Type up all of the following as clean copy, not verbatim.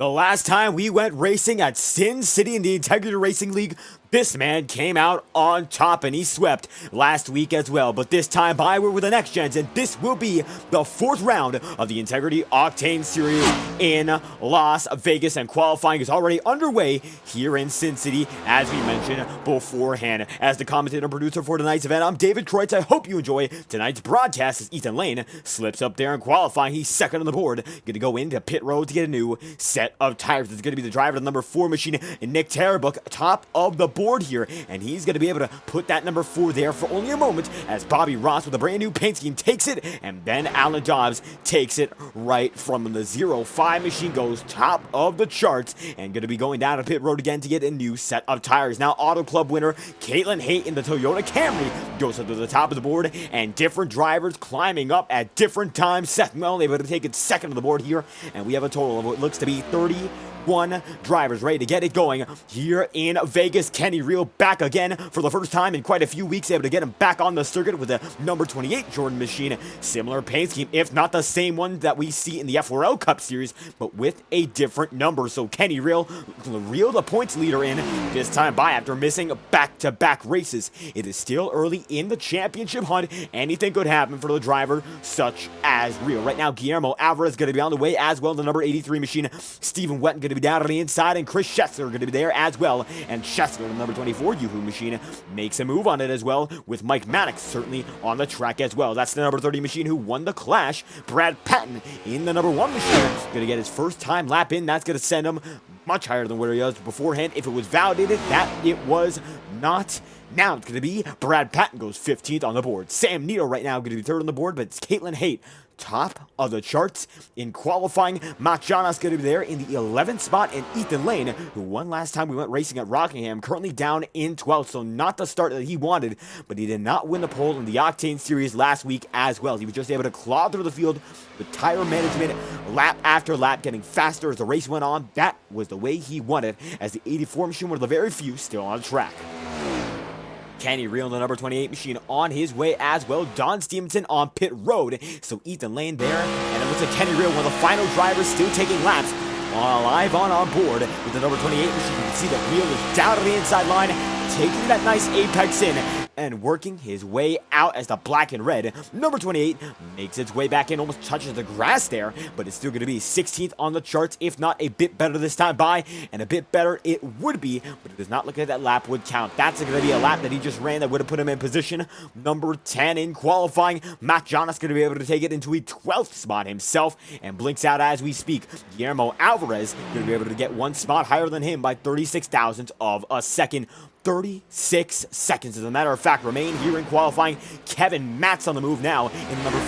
The last time we went racing at Sin City in the Integrity Racing League, this man came out on top and he swept last week as well. But this time by, we're with the Next Gens, and this will be the fourth round of the Integrity Octane Series in Las Vegas. And qualifying is already underway here in Sin City, as we mentioned beforehand. As the commentator and producer for tonight's event, I'm David Kreutz. I hope you enjoy tonight's broadcast as Ethan Lane slips up there in qualifying. He's second on the board, going to go into pit road to get a new set of tires. It's going to be the driver of the number 4 machine, Nick Tarabuk, top of the board here, and he's going to be able to put that number 4 there for only a moment as Bobby Ross with a brand new paint scheme takes it, and then Alan Dobbs takes it right from the 05 machine, goes top of the charts, and going to be going down to pit road again to get a new set of tires. Now Auto Club winner Caitlin Haight in the Toyota Camry goes up to the top of the board, and different drivers climbing up at different times. Seth Mellon able to take it second on the board here, and we have a total of what looks to be 31 drivers ready to get it going here in Vegas. Kenny Reel back again for the first time in quite a few weeks, able to get him back on the circuit with a number 28 Jordan machine. Similar paint scheme, if not the same one that we see in the FORL Cup Series, but with a different number. So Kenny Reel the points leader in this time by after missing back-to-back races. It is still early in the championship hunt. Anything could happen for the driver such as Reel. Right now, Guillermo Alvarez is going to be on the way as well. The number 83 machine, Stephen Wetton, going to be down on the inside, and Chris Schessler going to be there as well. And Schessler, the number 24 Yoo-Hoo machine, makes a move on it as well, with Mike Maddox certainly on the track as well. That's the number 30 machine who won the Clash. Brad Patton in the number 1 machine, going to get his first time lap in. That's going to send him much higher than where he was beforehand. If it was validated, that it was not. Now it's going to be Brad Patton goes 15th on the board. Sam Neal right now going to be 3rd on the board, but it's Caitlin Haight top of the charts in qualifying. Matt Jonas going to be there in the 11th spot, and Ethan Lane, who won last time we went racing at Rockingham, currently down in 12th, so not the start that he wanted, but he did not win the pole in the Octane Series last week as well. He was just able to claw through the field with tire management, lap after lap, getting faster as the race went on. That was the way he won it, as the 84 machine, one of the very few still on track. Kenny Reel, the number 28 machine, on his way as well. Don Stevenson on pit road. So Ethan Lane there. And it looks like Kenny Reel, one of the final drivers, still taking laps. Live on board with the number 28 machine. You can see that Reel is down to the inside line, taking that nice apex in and working his way out as the black and red number 28 makes its way back in, almost touches the grass there, but it's still going to be 16th on the charts, if not a bit better this time by, and a bit better it would be, but it does not look like that lap would count. That's going to be a lap that he just ran that would have put him in position number 10 in qualifying. Matt Jonas going to be able to take it into a 12th spot himself and blinks out as we speak. Guillermo Alvarez going to be able to get one spot higher than him by 36 thousandths of a second. 36 seconds, as a matter of fact, remain here in qualifying. Kevin Matz on the move now in the number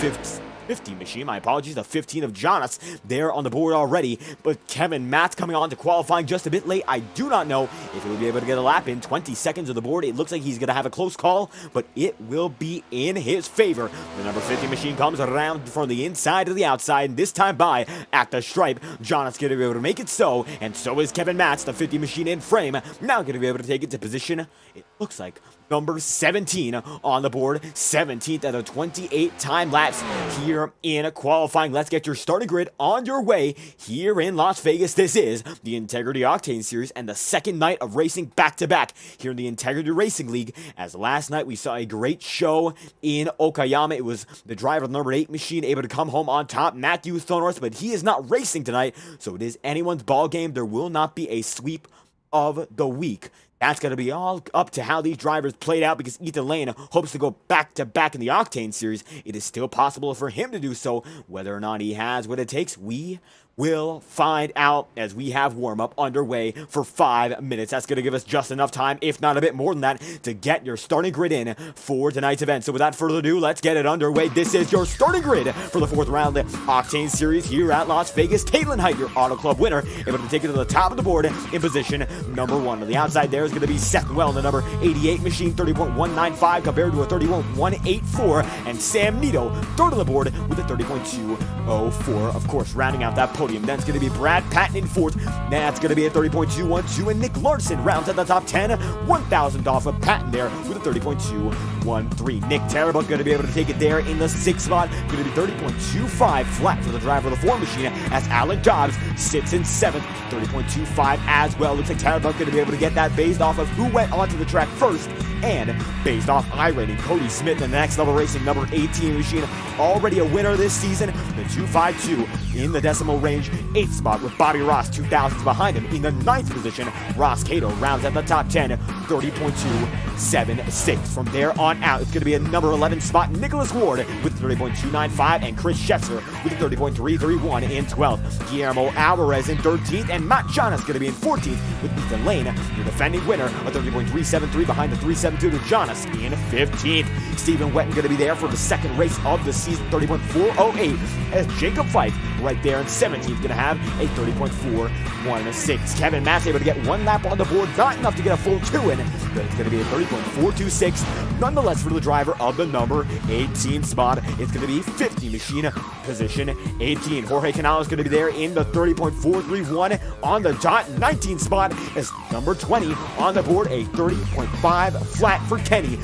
50 machine, my apologies, the 15 of Jonas there on the board already, but Kevin Matz coming on to qualifying just a bit late. I do not know if he will be able to get a lap in 20 seconds of the board. It looks like he's going to have a close call, but it will be in his favor. The number 50 machine comes around from the inside to the outside, and this time by at the stripe. Jonas going to be able to make it so, and so is Kevin Matz, the 50 machine in frame, now going to be able to take it to position, it looks like, number 17 on the board, 17th out of 28 time laps here in qualifying. Let's get your starting grid on your way here in Las Vegas. This is the Integrity Octane Series and the second night of racing back-to-back here in the Integrity Racing League. As last night we saw a great show in Okayama. It was the driver of the number 8 machine able to come home on top, Matthew Thornworth, but he is not racing tonight, so it is anyone's ball game. There will not be a sweep of the week. That's going to be all up to how these drivers played out, because Ethan Lane hopes to go back-to-back in the Octane Series. It is still possible for him to do so. Whether or not he has what it takes, we will find out as we have warm-up underway for 5 minutes. That's going to give us just enough time, if not a bit more than that, to get your starting grid in for tonight's event. So without further ado, let's get it underway. This is your starting grid for the 4th round of the Octane Series here at Las Vegas. Caitlin Haight, your Auto Club winner, able to take it to the top of the board in position number 1. On the outside there is going to be Seth Well in the number 88 machine, 30.195 compared to a 30.184, and Sam Nito third on the board with a 30.204. Of course, rounding out that podium, then it's going to be Brad Patton in fourth. That's going to be a 30.212, and Nick Larson rounds at the top 10, 1,000 off of Patton there with a 30.213. Nick Tarabuk going to be able to take it there in the sixth spot, going to be 30.25 flat for the driver of the Ford machine, as Alan Dobbs sits in seventh, 30.25 as well. Looks like Tarabuk going to be able to get that based off of who went onto the track first, and based off iRacing, Cody Smith in the Next Level Racing number 18 machine, already a winner this season, the 252 in the decimal range, 8th spot with Bobby Ross, 2,000s behind him. In the 9th position, Ross Cato rounds at the top 10, 30.276. From there on out, it's going to be a number 11 spot, Nicholas Ward with 30.295, and Chris Scheffler with a 30.331 in 12th. Guillermo Alvarez in 13th, and Matt Jonas going to be in 14th with Ethan Lane, your defending winner, a 30.373 behind the 372 to Jonas in 15th. Stephen Wetton going to be there for the second race of the season, 30.408, as Jacob Fife right there in 17th going to have a 30.416. Kevin Mass able to get one lap on the board, not enough to get a full two in, but it's going to be a 30.426. Nonetheless, for the driver of the number 18 spot, it's going to be 50 machine position 18. Jorge Canales is going to be there in the 30.431 on the dot. 19 spot is number 20 on the board, a 30.5 flat for Kenny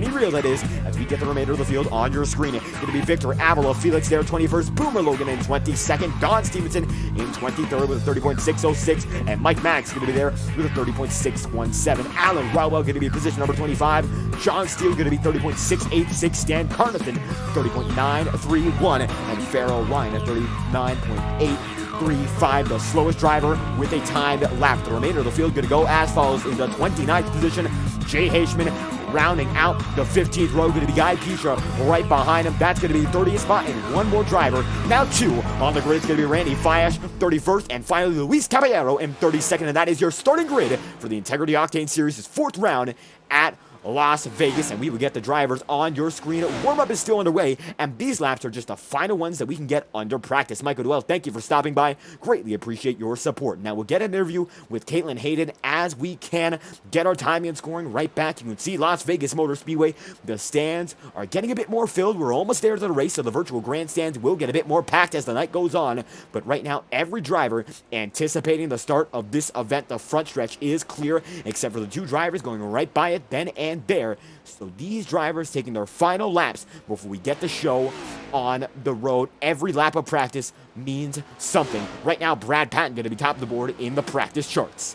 Real, that is, as we get the remainder of the field on your screen. It's going to be Victor Avila, Felix there 21st, Boomer Logan in 22nd, Don Stevenson in 23rd with a 30.606, and Mike Max going to be there with a 30.617. Alan Rowell going to be position number 25, John Steele going to be 30.686, Stan Carnathan 30.931, and Farrell Ryan at 39.835, the slowest driver with a timed lap. The remainder of the field going to go as follows. In the 29th position, Jay Haishman rounding out the 15th row, going to be Guy Pisha right behind him. That's going to be the 30th spot, and one more driver. Now two on the grid. It's going to be Randy Fiash, 31st, and finally Luis Caballero in 32nd, and that is your starting grid for the Integrity Octane Series' fourth round at Las Vegas, and we will get the drivers on your screen. Warm-up is still underway, and these laps are just the final ones that we can get under practice. Michael Dwell, thank you for stopping by. Greatly appreciate your support. Now we'll get an interview with Caitlin Hayden as we can get our timing and scoring right back. You can see Las Vegas Motor Speedway. The stands are getting a bit more filled. We're almost there to the race, so the virtual grandstands will get a bit more packed as the night goes on. But right now, every driver anticipating the start of this event. The front stretch is clear, except for the two drivers going right by it, Ben and there. So these drivers taking their final laps before we get the show on the road. Every lap of practice means something. Right now, Brad Patton going to be top of the board in the practice charts.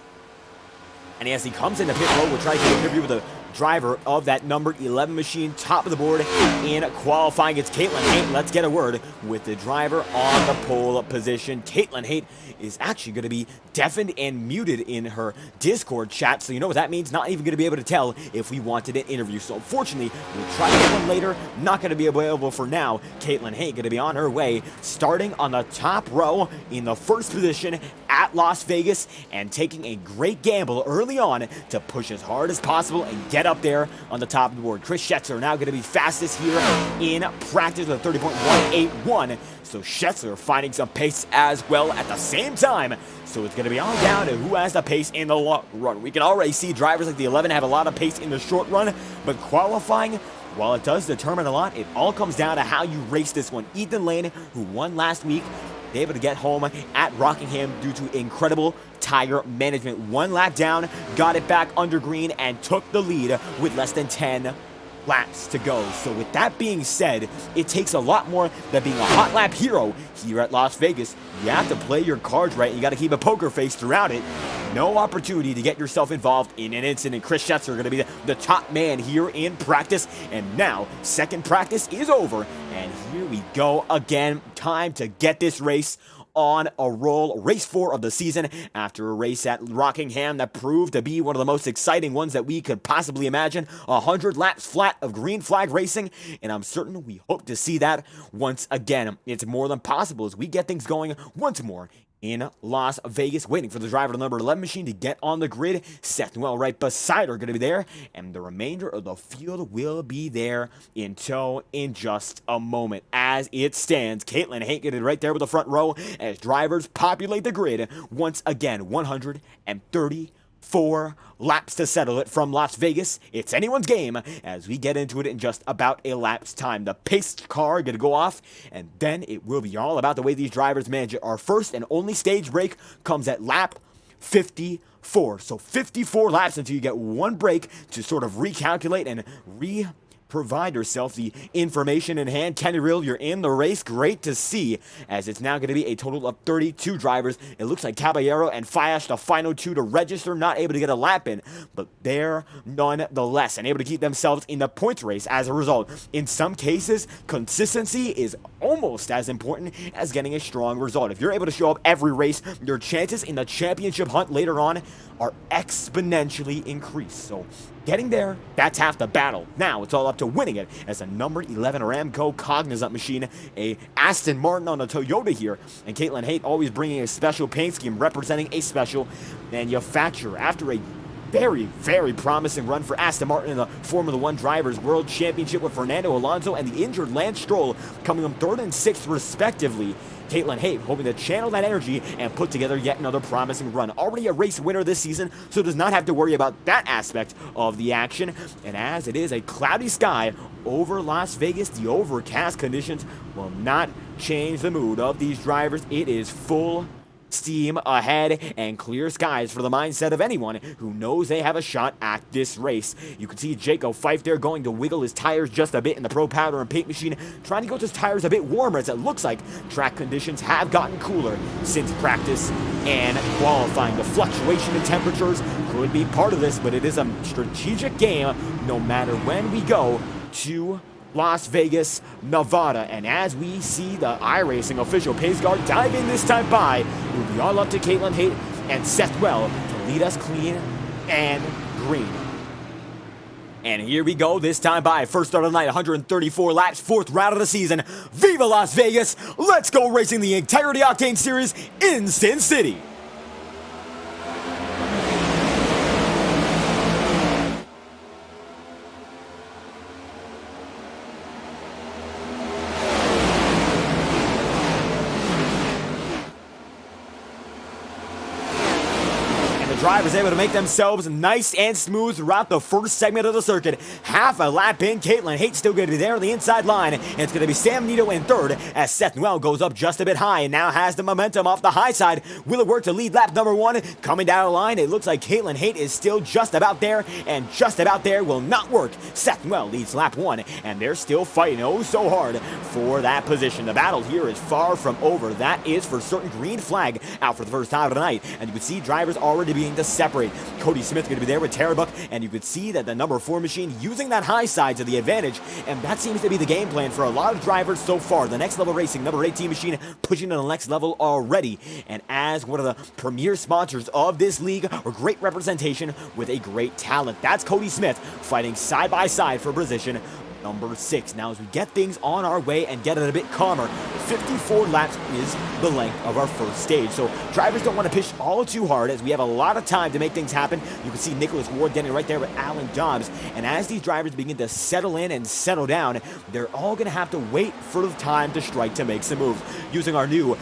And as he comes into pit road, we'll try to get an interview with the driver of that number 11 machine, top of the board in qualifying. It's Caitlin Haight. Let's get a word with the driver on the pole position. Caitlin Haight is actually going to be deafened and muted in her Discord chat, so you know what that means. Not even going to be able to tell if we wanted an interview. So unfortunately, we'll try to get one later. Not going to be available for now. Caitlin Haight going to be on her way, starting on the top row in the first position at Las Vegas, and taking a great gamble early on to push as hard as possible and get up there on the top of the board. Chris Schetzler now going to be fastest here in practice with a 30.181. So Schetzler finding some pace as well at the same time. So it's going to be all down to who has the pace in the long run. We can already see drivers like the 11 have a lot of pace in the short run, but qualifying, while it does determine a lot, it all comes down to how you race this one. Ethan Lane, who won last week, able to get home at Rockingham due to incredible tire management. One lap down, got it back under green, and took the lead with less than 10 laps to go. So with that being said, it takes a lot more than being a hot lap hero here at Las Vegas. You have to play your cards right. You got to keep a poker face throughout it. No opportunity to get yourself involved in an incident. Chris Schetzler going to be the top man here in practice. And now, second practice is over. And here we go again. Time to get this race on a roll. Race 4 of the season, after a race at Rockingham that proved to be one of the most exciting ones that we could possibly imagine. 100 laps flat of green flag racing, and I'm certain we hope to see that once again. It's more than possible as we get things going once more in Las Vegas, waiting for the driver of the number 11 machine to get on the grid. Seth Noel right beside her going to be there, and the remainder of the field will be there in tow in just a moment. As it stands, Caitlin Haight getting right there with the front row as drivers populate the grid once again. 130 4 laps to settle it from Las Vegas. It's anyone's game as we get into it in just about a lap's time. The pace car gonna go off, and then it will be all about the way these drivers manage it. Our first and only stage break comes at lap 54. So 54 laps until you get one break to sort of recalculate and provide yourself the information in hand. Kenny Rill, you're in the race. Great to see, as it's now going to be a total of 32 drivers. It looks like Caballero and Fiash, the final 2 to register, not able to get a lap in, but they're nonetheless and able to keep themselves in the points race as a result. In some cases, consistency is almost as important as getting a strong result. If you're able to show up every race, your chances in the championship hunt later on are exponentially increased. So getting there, that's half the battle. Now it's all up to winning it as a number 11 Aramco Cognizant machine, a Aston Martin on a Toyota here, and Caitlin Haight always bringing a special paint scheme representing a special manufacturer. After a very, very promising run for Aston Martin in the Formula One Drivers' World Championship with Fernando Alonso and the injured Lance Stroll coming in 3rd and 6th respectively, Caitlin Haight hoping to channel that energy and put together yet another promising run. Already a race winner this season, so does not have to worry about that aspect of the action. And as it is a cloudy sky over Las Vegas, the overcast conditions will not change the mood of these drivers. It is full steam ahead and clear skies for the mindset of anyone who knows they have a shot at this race. You can see Jaco Fife there going to wiggle his tires just a bit in the Pro Powder and Paint machine, trying to get his tires a bit warmer, as it looks like track conditions have gotten cooler since practice and qualifying. The fluctuation in temperatures could be part of this, but it is a strategic game no matter when we go to Las Vegas, Nevada. And as we see the iRacing official pace car dive in this time by, it will be all up to Caitlin Haight and Seth Well to lead us clean and green. And here we go, this time by. First start of the night, 134 laps, 4th round of the season. Viva Las Vegas! Let's go racing the Integrity Octane Series in Sin City. Drivers able to make themselves nice and smooth throughout the first segment of the circuit. Half a lap in, Caitlin Haight still going to be there on the inside line, and it's going to be Sam Nito in 3rd as Seth Noel goes up just a bit high and now has the momentum off the high side. Will it work to lead lap number 1? Coming down the line, it looks like Caitlin Haight is still just about there, and just about there will not work. Seth Noel leads lap 1, and they're still fighting oh so hard for that position. The battle here is far from over. That is for certain. Green flag out for the first time of the night, and you can see drivers already being to separate. Cody Smith going to be there with Tarabuck, and you could see that the number 4 machine using that high side to the advantage, and that seems to be the game plan for a lot of drivers so far. The Next Level Racing number 18 machine pushing to the next level already, and as one of the premier sponsors of this league, a great representation with a great talent. That's Cody Smith fighting side by side for position number 6. Now as we get things on our way and get it a bit calmer, 54 laps is the length of our first stage. So drivers don't want to push all too hard as we have a lot of time to make things happen. You can see Nicholas Ward getting right there with Alan Dobbs. And as these drivers begin to settle in and settle down, they're all going to have to wait for the time to strike to make some moves. Using our new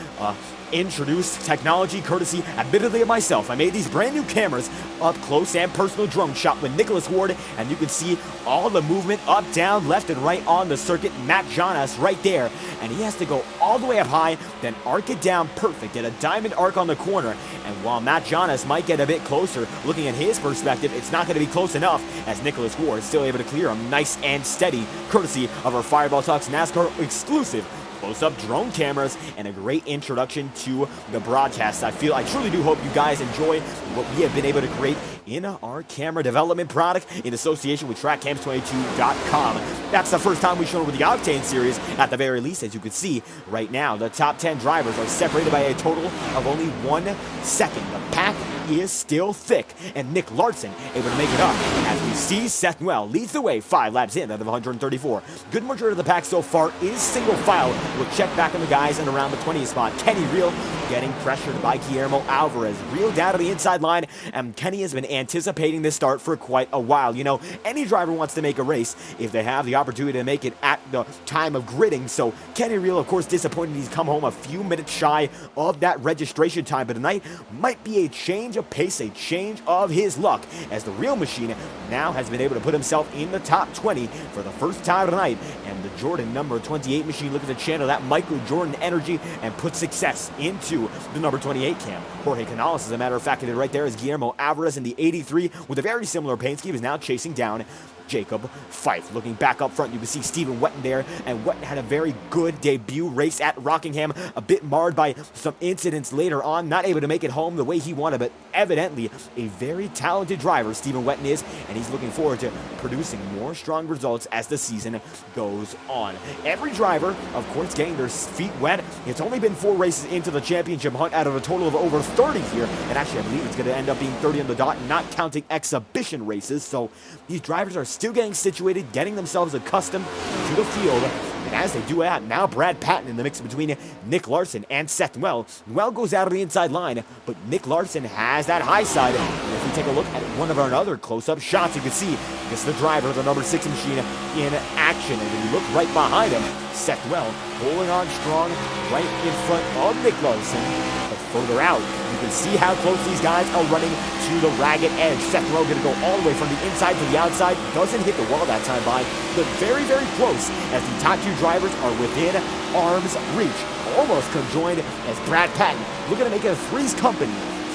introduced technology courtesy admittedly of myself, I made these brand new cameras up close and personal drone shot with Nicholas Ward, and you can see all the movement up, down, left, and right on the circuit. Matt Jonas right there, and he has to go all the way up high, then arc it down perfect, get a diamond arc on the corner. And while Matt Jonas might get a bit closer, looking at his perspective, it's not going to be close enough, as Nicholas Ward is still able to clear him nice and steady, courtesy of our Fireball Talks NASCAR exclusive close-up drone cameras and a great introduction to the broadcast. I truly do hope you guys enjoy what we have been able to create in our camera development product in association with TrackCams22.com. That's the first time we've shown it with the Octane Series. At the very least, as you can see right now, the top 10 drivers are separated by a total of only 1 second. The pack is still thick, and Nick Larson able to make it up as we see Seth Noel leads the way 5 laps in out of 134. Good majority of the pack so far is single file. We'll check back on the guys in around the 20th spot. Kenny Reel getting pressured by Guillermo Alvarez. Reel down to the inside line, and Kenny has been anticipating this start for quite a while. You know, any driver wants to make a race if they have the opportunity to make it at the time of gridding. So Kenny Reel, of course, disappointed he's come home a few minutes shy of that registration time, but tonight might be a change change of pace, a change of his luck, as the real machine now has been able to put himself in the top 20 for the first time tonight, and the Jordan number 28 machine looking to channel that Michael Jordan energy and put success into the number 28 cam. Jorge Canales, as a matter of fact, right there is Guillermo Alvarez in the 83 with a very similar paint scheme, is now chasing down Jacob Fife. Looking back up front, you can see Stephen Wetton there, and Wetton had a very good debut race at Rockingham, a bit marred by some incidents later on, not able to make it home the way he wanted, but evidently a very talented driver Stephen Wetton is, and he's looking forward to producing more strong results as the season goes on. Every driver, of course, getting their feet wet. It's only been 4 races into the championship hunt out of a total of over 30 here, and actually I believe it's going to end up being 30 on the dot, not counting exhibition races, so these drivers are still getting situated, getting themselves accustomed to the field. And as they do that, now Brad Patton in the mix between Nick Larson and Seth Well. Well goes out of the inside line, but Nick Larson has that high side. And if we take a look at one of our other close-up shots, you can see this is the driver of the number 6 machine in action. And when you look right behind him, Seth Well holding on strong right in front of Nick Larson. But further out, you can see how close these guys are running to the ragged edge. Seth Well going to go all the way from the inside to the outside. Doesn't hit the wall that time by, but very, very close as the top 2 drivers are within arm's reach. Almost conjoined as Brad Patton looking to make it a three's company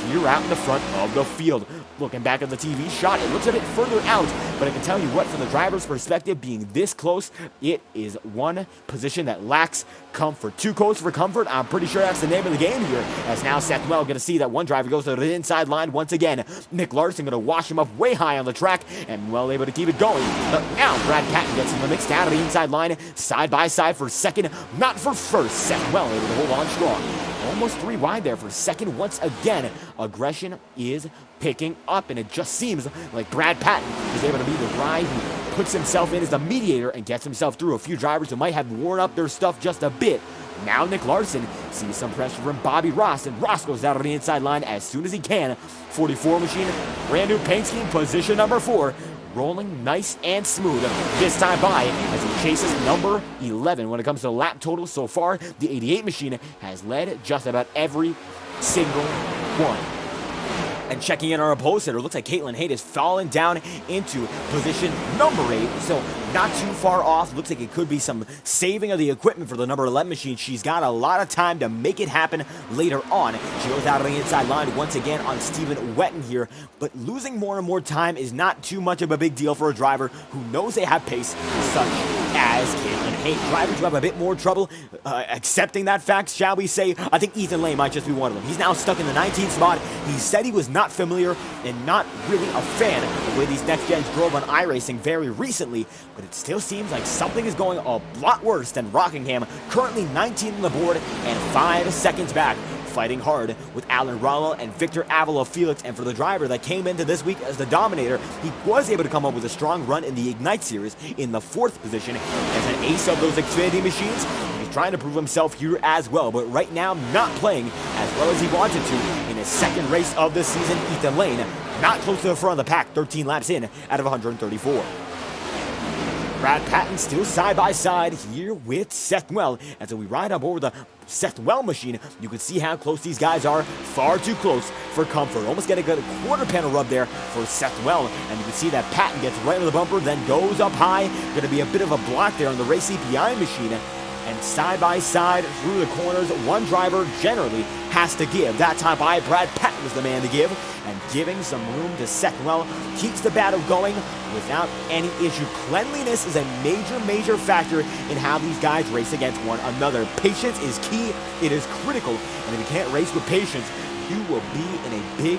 here out in the front of the field. Looking back at the TV shot, it looks a bit further out, but I can tell you what, from the driver's perspective, being this close, it is one position that lacks comfort. Too close for comfort, I'm pretty sure that's the name of the game here, as now Seth Well going to see that one driver goes to the inside line once again. Nick Larson going to wash him up way high on the track, and well able to keep it going. But now Brad Patton gets in the mix down to the inside line, side by side for second, not for first. Seth Well able to hold on strong. Almost 3 wide there for second once again. Aggression is picking up, and it just seems like Brad Patton is able to be the guy who puts himself in as the mediator and gets himself through a few drivers who might have worn up their stuff just a bit. Now Nick Larson sees some pressure from Bobby Ross, and Ross goes out on the inside line as soon as he can. 44 machine, brand new paint scheme, position number 4. Rolling nice and smooth this time by as he chases number 11. When it comes to lap total so far, the 88 machine has led just about every single one. And checking in our opposer, it looks like Caitlin Haight has fallen down into position number 8, so not too far off. Looks like it could be some saving of the equipment for the number 11 machine. She's got a lot of time to make it happen later on. She goes out of the inside line once again on Stephen Wetton here, but losing more and more time is not too much of a big deal for a driver who knows they have pace, such as Caitlin Haight. Drivers who have a bit more trouble accepting that fact, shall we say. I think Ethan Lane might just be one of them. He's now stuck in the 19th spot. He said he was not familiar and not really a fan of the way these next gens drove on iRacing very recently, but it still seems like something is going a lot worse than Rockingham, currently 19 on the board and 5 seconds back. Fighting hard with Alan Rollo and Victor Avila Felix, and for the driver that came into this week as the dominator, he was able to come up with a strong run in the Ignite Series in the 4th position as an ace of those Xfinity machines. He's trying to prove himself here as well, but right now not playing as well as he wanted to in his 2nd race of the season. Ethan Lane not close to the front of the pack, 13 laps in out of 134. Brad Patton still side by side here with Seth Well. As we ride up over the Seth Well machine, you can see how close these guys are. Far too close for comfort. Almost getting a quarter panel rub there for Seth Well. And you can see that Patton gets right on the bumper, then goes up high. Going to be a bit of a block there on the race CPI machine. And side by side through the corners, one driver generally has to give. That time by Brad Patton was the man to give, and giving some room to Seth Well keeps the battle going without any issue. Cleanliness is a major factor in how these guys race against one another. Patience is key. It is critical, and if you can't race with patience, you will be in a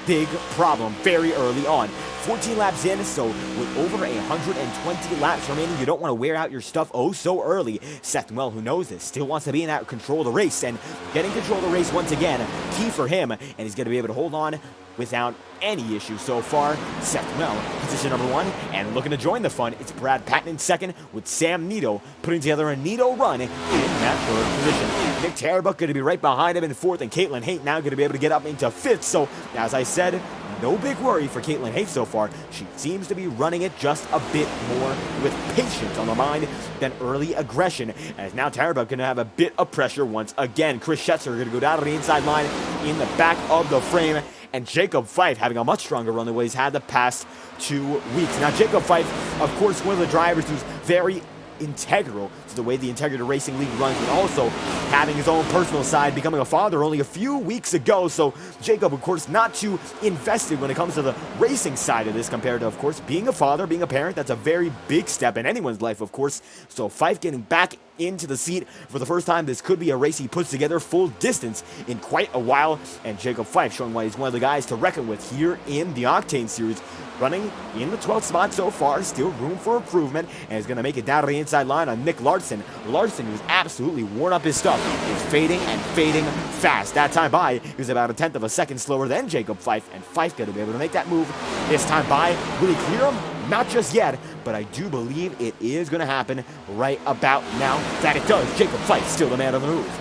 big problem very early on. 14 laps in, so with over 120 laps remaining, you don't want to wear out your stuff oh so early. Seth Well, who knows this, still wants to be in that control of the race, and getting control of the race once again, key for him, and he's going to be able to hold on without any issue so far. Seth Well, position number 1, and looking to join the fun, it's Brad Patton in 2nd with Sam Nito putting together a Nito run in that 3rd position. Nick Tarbuck going to be right behind him in 4th, and Caitlin Haight now going to be able to get up into 5th, so as I said, no big worry for Caitlin Haight so far. She seems to be running it just a bit more with patience on the mind than early aggression. As now Tarbuck going to have a bit of pressure once again. Chris Schetzer going to go down to the inside line in the back of the frame. and Jacob Fife having a much stronger run than what he's had the past 2 weeks. Now, Jacob Fife, of course, one of the drivers who's very integral to the way the Integrity Racing League runs, and also having his own personal side, becoming a father only a few weeks ago. So Jacob, of course, not too invested when it comes to the racing side of this compared to, of course, being a father, being a parent. That's a very big step in anyone's life, of course. So Fife getting back into the seat for the first time. This could be a race he puts together full distance in quite a while, and Jacob Fife showing why he's one of the guys to reckon with here in the Octane Series, running in the 12th spot so far. Still room for improvement, and is going to make it down to the inside line on Nick Larson. Larson, who's absolutely worn up his stuff, is fading and fading fast. That time by, he was about 1/10 of a second slower than Jacob Fife, and Fife going to be able to make that move this time by. Will he clear him? Not just yet, but I do believe it is going to happen right about now. That it does. Jacob Fife still the man on the move.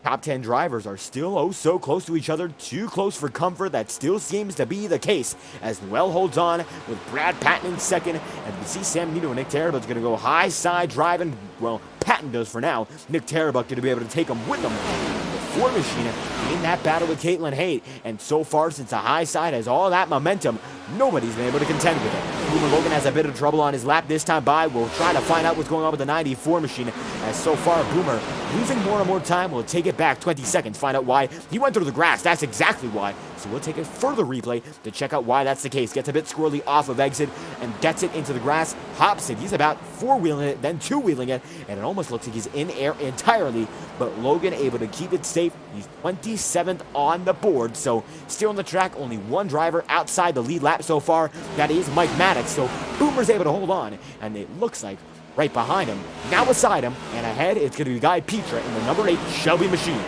Top 10 drivers are still oh so close to each other, too close for comfort. That still seems to be the case as Noel holds on with Brad Patton in second. And you can see Sam Nito and Nick Terabut's going to go high side driving. Well, Patton does for now. Nick Terabut going to be able to take him with them. The Ford machine in that battle with Caitlin Haight. And so far, since the high side has all that momentum, nobody's been able to contend with it. Boomer Logan has a bit of trouble on his lap this time by. We'll try to find out what's going on with the 94 machine, as so far Boomer losing more and more time. We'll take it back 20 seconds, find out why. He went through the grass. That's exactly why. So we'll take a further replay to check out why that's the case. Gets a bit squirrely off of exit and gets it into the grass. Hops it. He's about four-wheeling it, then two-wheeling it, and it almost looks like he's in air entirely. But Logan able to keep it safe. He's 27th on the board, so still on the track. Only one driver outside the lead lap so far. That is Mike Maddox. So Boomer's able to hold on, and it looks like right behind him, now beside him, and ahead, it's going to be Guy Petra in the number 8 Shelby machine.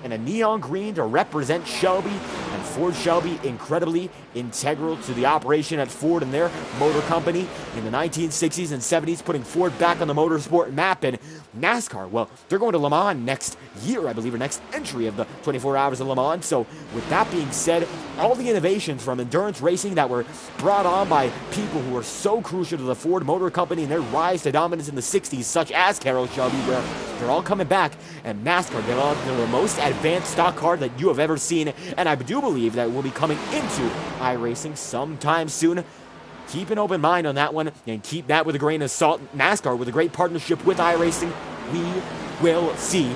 And a neon green to represent Shelby, and Ford Shelby incredibly integral to the operation at Ford and their motor company in the 1960s and 70s, putting Ford back on the motorsport map. And NASCAR, well, they're going to Le Mans next year, I believe, or next entry of the 24 Hours of Le Mans. So with that being said, all the innovations from endurance racing that were brought on by people who were so crucial to the Ford Motor Company and their rise to dominance in the 60s, such as Carroll Shelby, where they're all coming back, and NASCAR developed the most advanced stock car that you have ever seen, and I do believe that will be coming into iRacing sometime soon. Keep an open mind on that one, and keep that with a grain of salt. NASCAR, with a great partnership with iRacing, we will see.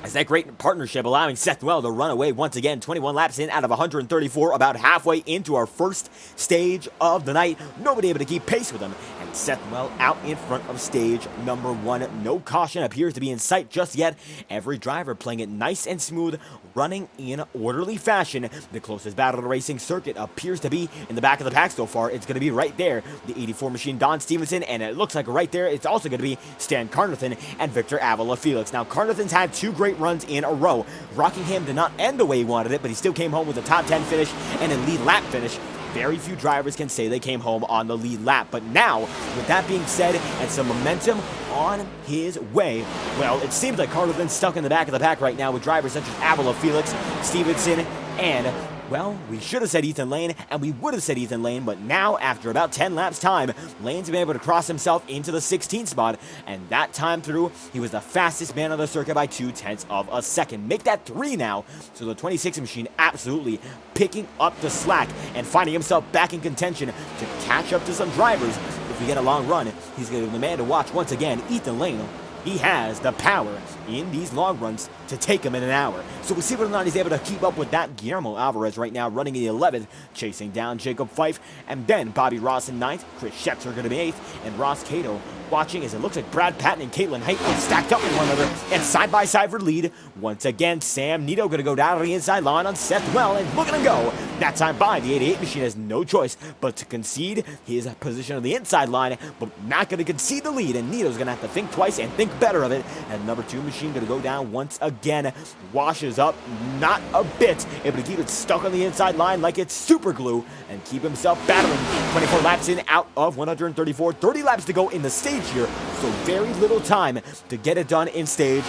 As that great partnership allowing Seth Noel to run away once again, 21 laps in out of 134, about halfway into our first stage of the night. Nobody able to keep pace with him, and Seth Noel out in front of stage number 1. No caution appears to be in sight just yet. Every driver playing it nice and smooth, running in orderly fashion. The closest battle to the racing circuit appears to be in the back of the pack so far. It's going to be right there, the 84 machine Don Stevenson, and it looks like right there it's also going to be Stan Carnathan and Victor Avila Felix. Now, Carnathan's had 2 great runs in a row. Rockingham did not end the way he wanted it, but he still came home with a top 10 finish and a lead lap finish. Very few drivers can say they came home on the lead lap. But now, with that being said, and some momentum on his way, well, it seems like Carnathan's stuck in the back of the pack right now with drivers such as Avila Felix, Stevenson, and well, we should have said Ethan Lane, and we would have said Ethan Lane, but now, after about 10 laps time, Lane's been able to cross himself into the 16th spot, and that time through, he was the fastest man on the circuit by 0.2 of a second. Make that 3 now, so the 26 machine absolutely picking up the slack and finding himself back in contention to catch up to some drivers. If we get a long run, he's going to be the man to watch once again, Ethan Lane. He has the power in these long runs to take him in an hour. So we'll see whether or not he's able to keep up with that. Guillermo Alvarez right now running in the 11th, chasing down Jacob Fife, and then Bobby Ross in 9th, Chris Schetzer going to be 8th, and Ross Cato watching as it looks like Brad Patton and Caitlin Haight are stacked up with one another and side by side for lead. Once again, Sam Nito going to go down to the inside line on Seth Well, and look at him go. That time by, the 88 machine has no choice but to concede his position on the inside line, but not going to concede the lead, and Nito's going to have to think twice and think better of it. And number 2 machine going to go down once again, washes up not a bit, able to keep it stuck on the inside line like it's super glue and keep himself battling. 24 laps in out of 134, 30 laps to go in the stage here, so very little time to get it done in stage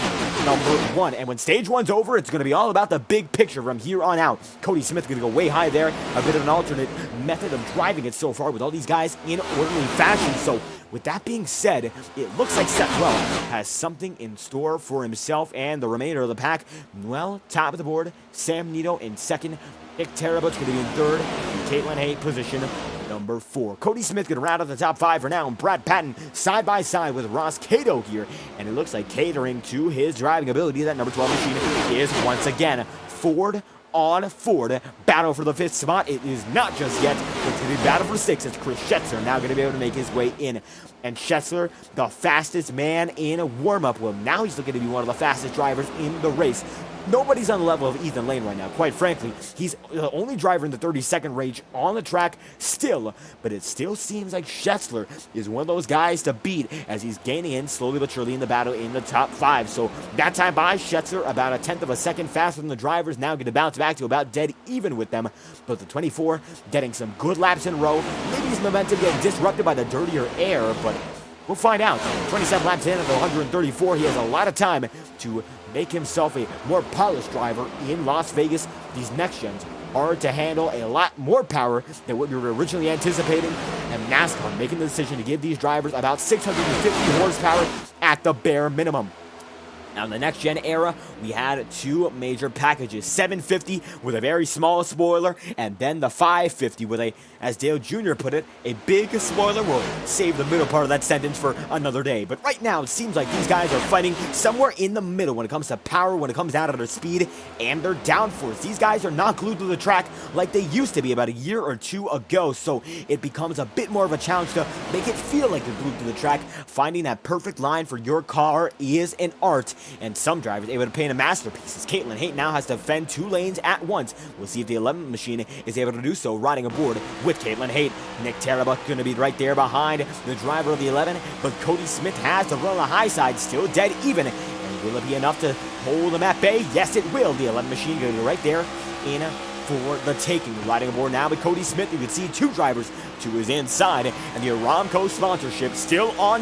number 1. And when stage 1's over, it's going to be all about the big picture from here on out. Cody Smith going to go way high there, a bit of an alternate method of driving it so far with all these guys in orderly fashion. So with that being said, it looks like Seth Well has something in store for himself and the remainder of the pack. Well, top of the board, Sam Nito in second, Nick Terabut's going to be in third, and Caitlin Hay position number 4. Cody Smith going to round out the top 5 for now, and Brad Patton side by side with Ross Cato here, and it looks like catering to his driving ability. That number 12 machine is once again Ford on Ford. Battle for the 5th spot. It is not just yet. It's going to be battle for 6 as Chris Schetzler now going to be able to make his way in. And Schetzler, the fastest man in a warm-up. Well, now he's looking to be one of the fastest drivers in the race. Nobody's on the level of Ethan Lane right now. Quite frankly, he's the only driver in the 32nd range on the track still, but it still seems like Schetzler is one of those guys to beat as he's gaining in slowly but surely in the battle in the top 5. So that time by Schetzler, about a 1/10 of a second faster than the drivers, now going to bounce back to about dead even with them. But the 24 getting some good laps in a row. Maybe his momentum getting disrupted by the dirtier air, but we'll find out. 27 laps in at 134. He has a lot of time to make himself a more polished driver in Las Vegas. These next gens are to handle a lot more power than what we were originally anticipating, and NASCAR making the decision to give these drivers about 650 horsepower at the bare minimum. Now, in the next-gen era, we had 2 major packages, 750 with a very small spoiler, and then the 550 with a, as Dale Jr. put it, a big spoiler. We'll save the middle part of that sentence for another day. But right now, it seems like these guys are fighting somewhere in the middle when it comes to power, when it comes down to their speed and their downforce. These guys are not glued to the track like they used to be about a year or 2 ago, so it becomes a bit more of a challenge to make it feel like they're glued to the track. Finding that perfect line for your car is an art, and some drivers able to paint a masterpiece, as Caitlin Hay now has to fend 2 lanes at once. We'll see if the 11 machine is able to do so, riding aboard with Caitlin Hay. Nick Tarabut going to be right there behind the driver of the 11, but Cody Smith has to run on the high side, still dead even. And will it be enough to hold them at bay? Yes, it will. The 11 machine going to be right there in for the taking. Riding aboard now with Cody Smith, you can see 2 drivers to his inside, and the Aramco sponsorship still on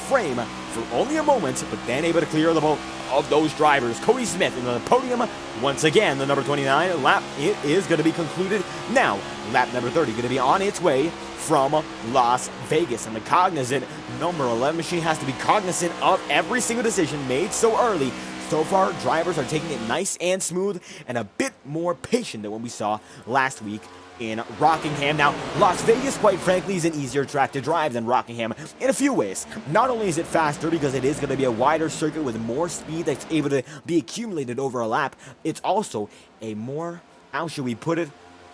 frame for only a moment, but then able to clear the boat of those drivers. Cody Smith in the podium once again. The number 29 lap, it is going to be concluded now. Lap number 30 going to be on its way from Las Vegas, and the cognizant number 11 machine has to be cognizant of every single decision made so early. So far, drivers are taking it nice and smooth and a bit more patient than what we saw last week in Rockingham. Now, Las Vegas, quite frankly, is an easier track to drive than Rockingham in a few ways. Not only is it faster because it is going to be a wider circuit with more speed that's able to be accumulated over a lap, it's also a more, how should we put it,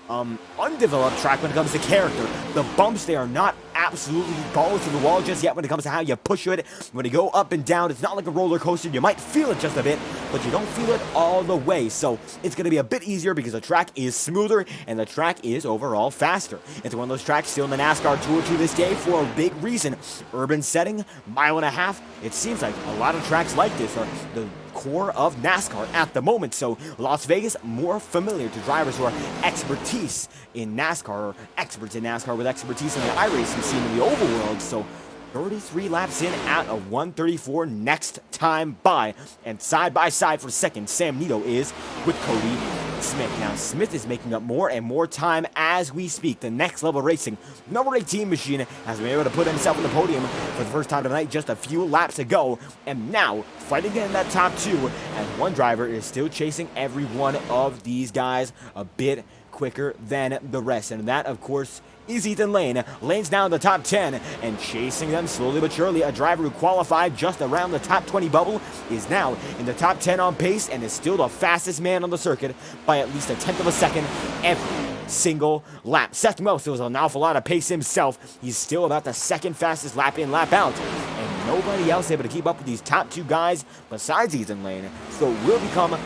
undeveloped track when it comes to character. The bumps, they are not absolutely balls to the wall just yet when it comes to how you push it. When you go up and down, it's not like a roller coaster. You might feel it just a bit, but you don't feel it all the way. So it's going to be a bit easier because the track is smoother and the track is overall faster. It's one of those tracks still in the NASCAR Tour to this day for a big reason. Urban setting, 1.5 miles. It seems like a lot of tracks like this are the core of NASCAR at the moment. So Las Vegas, more familiar to drivers who are expertise in NASCAR, or experts in NASCAR with expertise in the iRacing scene in the oval world. So 33 laps in out of 134 next time by. And side by side for second, Sam Nito is with Cody Smith. Now, Smith is making up more and more time as we speak. The Next Level Racing number 18 machine has been able to put himself on the podium for the first time tonight just a few laps ago. And now, fighting in that top 2, and one driver is still chasing every one of these guys a bit quicker than the rest. And that, of course, is Ethan Lane. Lane's now in the top 10 and chasing them slowly but surely. A driver who qualified just around the top 20 bubble is now in the top 10 on pace and is still the fastest man on the circuit by at least a 1/10 of a second every single lap. Seth Wells still has an awful lot of pace himself. He's still about the second fastest lap in, lap out. And nobody else able to keep up with these top 2 guys besides Ethan Lane. So it will become a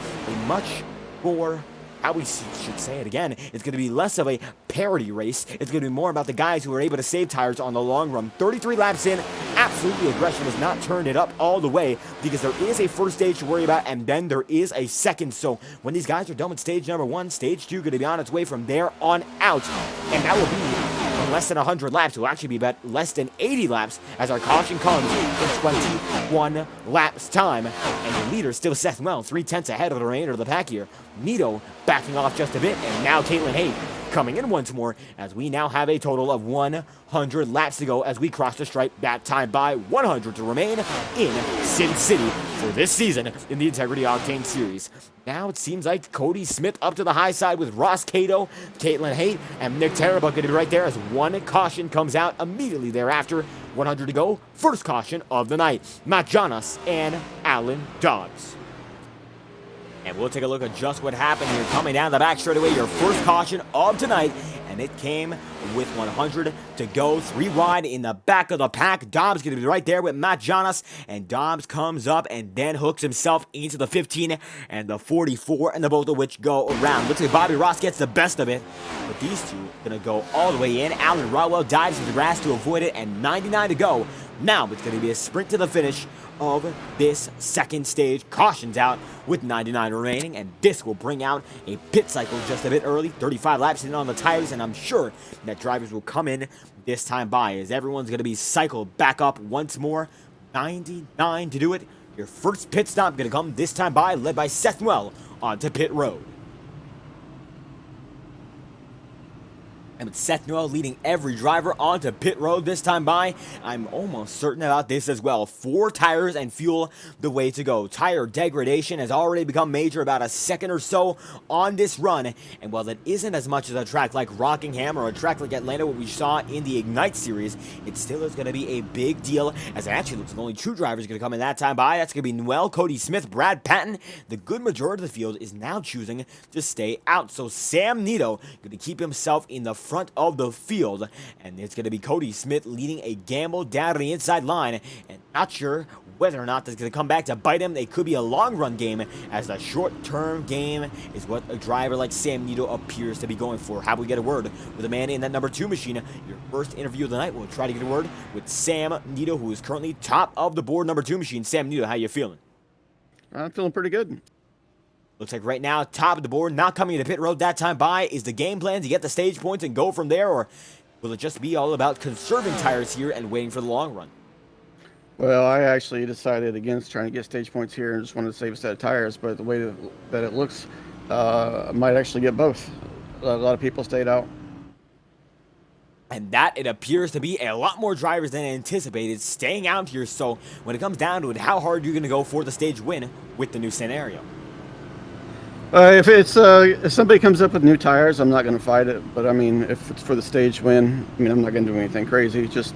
much more, how we should say it again, it's going to be less of a parity race. It's going to be more about the guys who are able to save tires on the long run. 33 laps in, absolutely aggression has not turned it up all the way because there is a first stage to worry about and then there is a second. So when these guys are done with stage number 1, stage 2 going to be on its way from there on out. And that will be less than 100 laps. It will actually be about less than 80 laps as our caution comes in 21 laps time. And the leader still Seth Wells, 3/10 ahead of the remainder of the pack here. Nito backing off just a bit, and now Caitlin Hay coming in once more as we now have a total of 100 laps to go as we cross the stripe. That time by 100 to remain in Sin City for this season in the Integrity Octane Series. Now it seems like Cody Smith up to the high side with Ross Cato, Caitlin Haight, and Nick Tarabuk going to be right there as one caution comes out immediately thereafter. 100 to go. First caution of the night. Matt Jonas and Alan Dobbs. And we'll take a look at just what happened here. Coming down the back straightaway, your first caution of tonight. And it came with 100 to go. 3 wide in the back of the pack. Dobbs going to be right there with Matt Jonas. And Dobbs comes up and then hooks himself into the 15 and the 44. And the both of which go around. Looks like Bobby Ross gets the best of it. But these two going to go all the way in. Alan Rodwell dives into the grass to avoid it. And 99 to go. Now it's going to be a sprint to the finish of this second stage. Cautions out with 99 remaining, and this will bring out a pit cycle just a bit early. 35 laps in on the tires, and I'm sure that drivers will come in this time by as everyone's going to be cycled back up once more. 99 to do it. Your first pit stop going to come this time by, led by Seth Noel onto pit road. And with Seth Noel leading every driver onto pit road this time by, I'm almost certain about this as well. 4 tires and fuel the way to go. Tire degradation has already become major, about a second or so on this run. And while that isn't as much as a track like Rockingham or a track like Atlanta, what we saw in the Ignite series, it still is going to be a big deal, as it actually looks like only 2 drivers are going to come in that time by. That's going to be Noel, Cody Smith, Brad Patton. The good majority of the field is now choosing to stay out. So Sam Nito going to keep himself in the front of the field, and it's going to be Cody Smith leading a gamble down to the inside line, and not sure whether or not that's going to come back to bite him. It could be a long run game, as the short-term game is what a driver like Sam Nito appears to be going for. How about we get a word with a man in that number 2 machine? Your first interview of the night, we'll try to get a word with Sam Nito, who is currently top of the board, number 2 machine. Sam Nito, how you feeling? I'm feeling pretty good. Looks like right now, top of the board, not coming into pit road that time by. Is the game plan to get the stage points and go from there, or will it just be all about conserving tires here and waiting for the long run? Well, I actually decided against trying to get stage points here and just wanted to save a set of tires, but the way that it looks, I might actually get both. A lot of people stayed out. And that, it appears to be a lot more drivers than anticipated staying out here. So when it comes down to it, how hard are you going to go for the stage win with the new scenario? If somebody comes up with new tires, I'm not going to fight it. But I mean, if it's for the stage win, I mean, I'm not going to do anything crazy. Just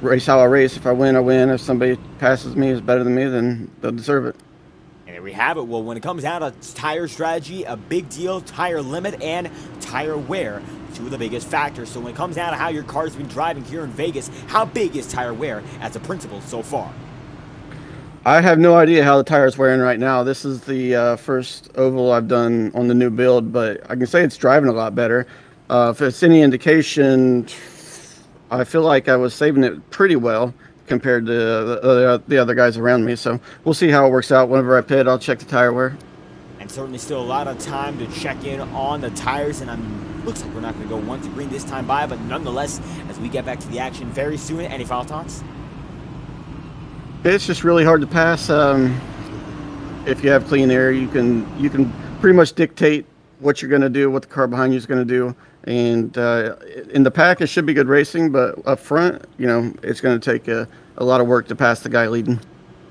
race how I race. If I win, I win. If somebody passes me, is better than me, then they'll deserve it. And there we have it. Well, when it comes down to tire strategy, a big deal, tire limit and tire wear, 2 of the biggest factors. So when it comes down to how your car's been driving here in Vegas, how big is tire wear as a principle so far? I have no idea how the tire's wearing right now. This is the first oval I've done on the new build, but I can say it's driving a lot better. If it's any indication, I feel like I was saving it pretty well compared to the other guys around me. So we'll see how it works out. Whenever I pit, I'll check the tire wear. And certainly still a lot of time to check in on the tires, and looks like we're not going to go 1 to green this time by, but nonetheless, as we get back to the action very soon, any final thoughts? It's just really hard to pass. If you have clean air, you can pretty much dictate what you're going to do, what the car behind you is going to do. And in the pack, it should be good racing, but up front, you know, it's going to take a lot of work to pass the guy leading.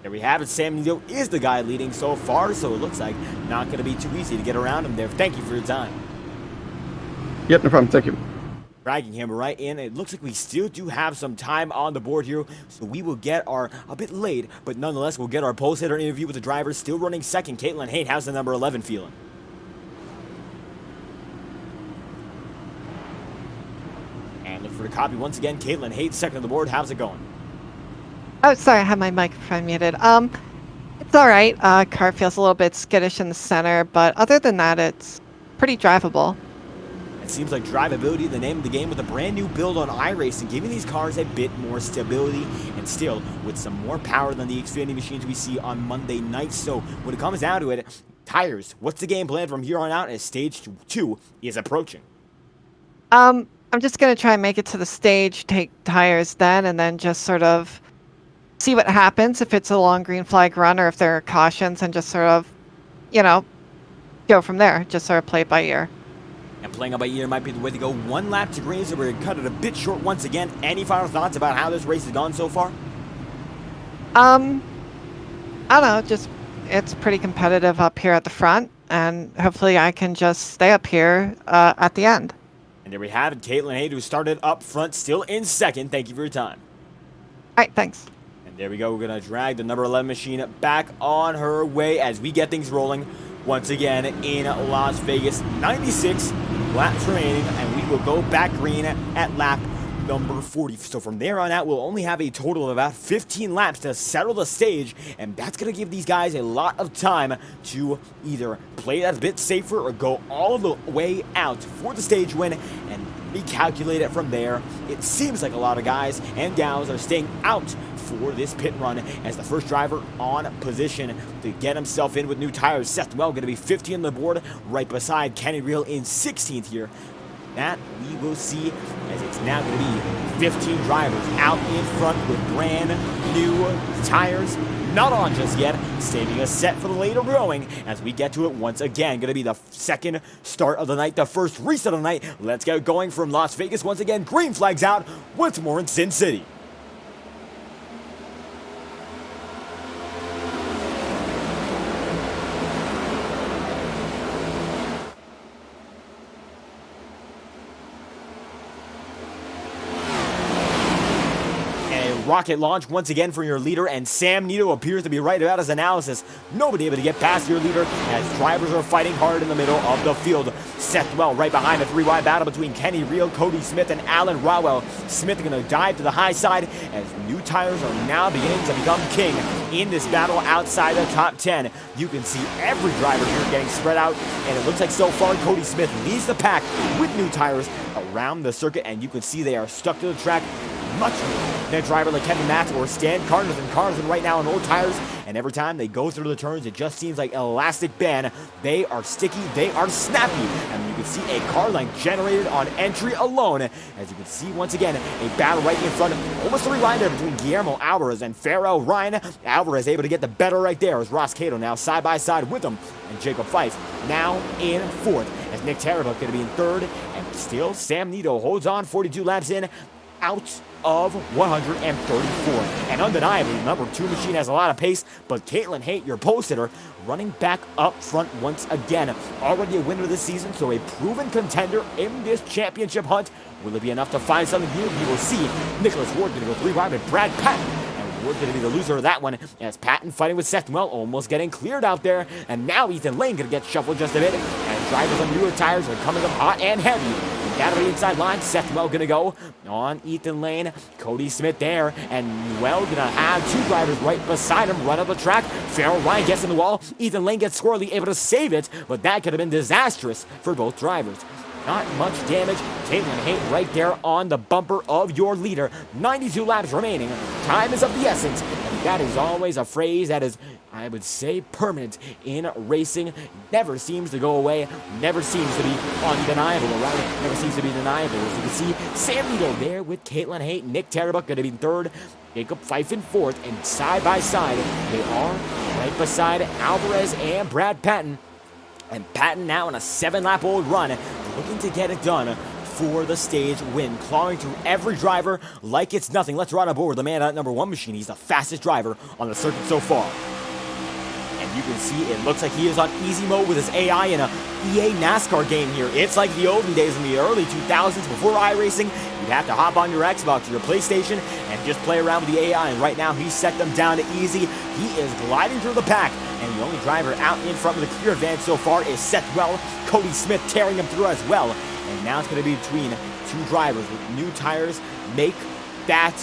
There we have it. Sam Nito is the guy leading so far, so it looks like not going to be too easy to get around him there. Thank you for your time. Yep, no problem. Thank you. Dragging him right in. It looks like we still do have some time on the board here, so we will get our, a bit late, but nonetheless, we'll get our post-hitter interview with the drivers still running second. Caitlin Haight, how's the number 11 feeling? And look for the copy once again. Caitlin Haight, second on the board. How's it going? Oh, sorry, I had my microphone muted. It's all right. Car feels a little bit skittish in the center, but other than that, it's pretty drivable. It seems like drivability, the name of the game, with a brand new build on iRacing, giving these cars a bit more stability and still with some more power than the Xfinity machines we see on Monday nights. So when it comes down to it, tires, what's the game plan from here on out as stage 2 is approaching? I'm just going to try and make it to the stage, take tires then, and then just sort of see what happens if it's a long green flag run or if there are cautions, and just sort of, you know, go from there. Just sort of play it by ear. And And playing up by ear might be the way to go. 1 lap to green, so we're cut it a bit short once again. Any final thoughts about how this race has gone so far? I don't know, just it's pretty competitive up here at the front, and hopefully I can just stay up here at the end. And there we have it, Caitlin Hayes, who started up front, still in second. Thank you for your time. All right, thanks. And there we go. We're going to drag the number 11 machine back on her way as we get things rolling once again in Las Vegas. 96 laps remaining, and we will go back green at lap number 40. So from there on out, we'll only have a total of about 15 laps to settle the stage, and that's going to give these guys a lot of time to either play that a bit safer or go all the way out for the stage win and recalculate it from there. It seems like a lot of guys and gals are staying out for this pit run as the first driver on position to get himself in with new tires. Seth Well going to be 50 on the board, right beside Kenny Reel in 16th here. That we will see, as it's now going to be 15 drivers out in front with brand new tires. Not on just yet, saving us set for the later going as we get to it once again. Going to be the second start of the night, the first reset of the night. Let's get going from Las Vegas once again. Green flags out once more in Sin City. Rocket launch once again for your leader, and Sam Nito appears to be right about his analysis. Nobody able to get past your leader as drivers are fighting hard in the middle of the field. Seth Well right behind a 3-wide battle between Kenny Reel, Cody Smith, and Alan Rowell. Smith going to dive to the high side as new tires are now beginning to become king in this battle outside the top 10. You can see every driver here getting spread out, and it looks like so far Cody Smith leads the pack with new tires around the circuit, and you can see they are stuck to the track much more than a driver like Kevin Matz or Stan Carnathan. Carnathan right now on old tires, and every time they go through the turns, it just seems like an elastic band. They are sticky, they are snappy, and you can see a car length generated on entry alone. As you can see once again, a battle right in front, almost a rewind there between Guillermo Alvarez and Farrell Ryan. Alvarez able to get the better right there as Ross Cato now side by side with him, and Jacob Fife now in fourth as Nick Tarabuk going to be in third, and still Sam Nito holds on 42 laps in, out of 134. And undeniably, the number 2 machine has a lot of pace, but Caitlin Haight, your pole sitter, running back up front once again. Already a winner this season, so a proven contender in this championship hunt. Will it be enough to find something new? We will see. Nicholas Ward going to go 3-wide with Brad Patton. And Ward going to be the loser of that one, as Patton fighting with Seth Well, almost getting cleared out there. And now Ethan Lane going to get shuffled just a bit. And drivers on newer tires are coming up hot and heavy. Down to the inside line, Seth Well gonna go on Ethan Lane, Cody Smith there, and Well gonna have 2 drivers right beside him, run up the track. Farrell Ryan gets in the wall, Ethan Lane gets squirrely, able to save it, but that could have been disastrous for both drivers. Not much damage. Caitlin Haight right there on the bumper of your leader. 92 laps remaining. Time is of the essence, and that is always a phrase that is, I would say, permanent in racing. Never seems to go away. Never seems to be undeniable, or rather, never seems to be deniable. As you can see, Sam Nito there with Caitlin Haight. Nick Tarabuk going to be in third. Jacob Fife in fourth. And side by side, they are right beside Alvarez and Brad Patton. And Patton now on a 7-lap-old run, looking to get it done for the stage win, clawing through every driver like it's nothing. Let's run aboard the man at number 1 machine. He's the fastest driver on the circuit so far. And you can see it looks like he is on easy mode with his AI in a EA NASCAR game here. It's like the olden days in the early 2000s before iRacing. You'd have to hop on your Xbox or your PlayStation and just play around with the AI. And right now, he's set them down to easy. He is gliding through the pack. And the only driver out in front with a clear advantage so far is Seth Well. Cody Smith tearing him through as well. And now it's going to be between 2 drivers with new tires. Make that,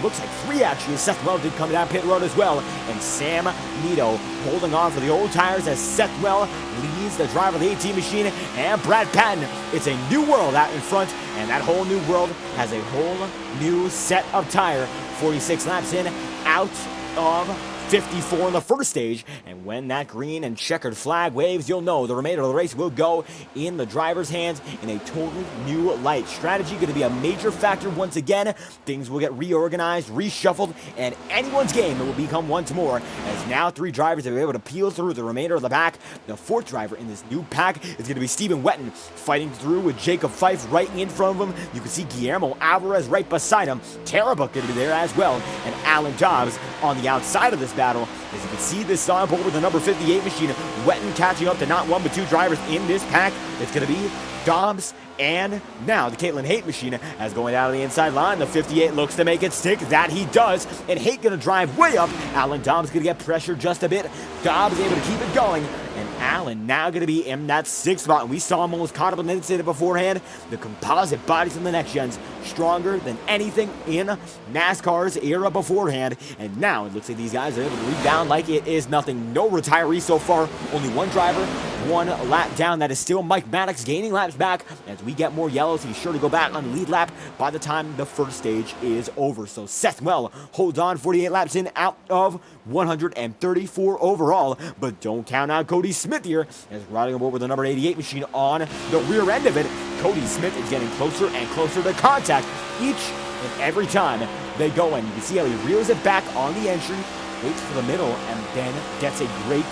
looks like 3 actually. Seth Well did come down pit road as well. And Sam Nito holding on for the old tires as Seth Well leads the driver of the 18 machine. And Brad Patton, it's a new world out in front. And that whole new world has a whole new set of tire. 46 laps in, out of 54 in the first stage, and when that green and checkered flag waves, you'll know the remainder of the race will go in the driver's hands in a totally new light. Strategy going to be a major factor once again. Things will get reorganized, reshuffled, and anyone's game will become once more, as now 3 drivers will be able to peel through the remainder of the pack. The 4th driver in this new pack is going to be Stephen Wetton, fighting through with Jacob Fife right in front of him. You can see Guillermo Alvarez right beside him. Tarabuk going to be there as well, and Alan Dobbs on the outside of this battle. As you can see, this on board with the number 58 machine, Wetton catching up to not 1 but 2 drivers in this pack. It's going to be Dobbs and now the Caitlin Haight machine as going out of the inside line. The 58 looks to make it stick. That he does. And Haight going to drive way up. Alan Dobbs going to get pressure just a bit. Dobbs able to keep it going. And Allen now going to be in that 6th spot. And we saw him almost caught up in the incident beforehand. The composite bodies in the next gens stronger than anything in NASCAR's era beforehand. And now it looks like these guys are able to rebound like it is nothing. No retirees so far. Only 1 driver, 1 lap down. That is still Mike Maddox gaining laps back. As we get more yellows, he's sure to go back on the lead lap by the time the first stage is over. So Seth Well holds on 48 laps in out of 134 overall. But don't count out Cody Smith here, as riding aboard with the number 88 machine on the rear end of it. Cody Smith is getting closer and closer to contact each and every time they go in. You can see how he reels it back on the entry, waits for the middle, and then gets a great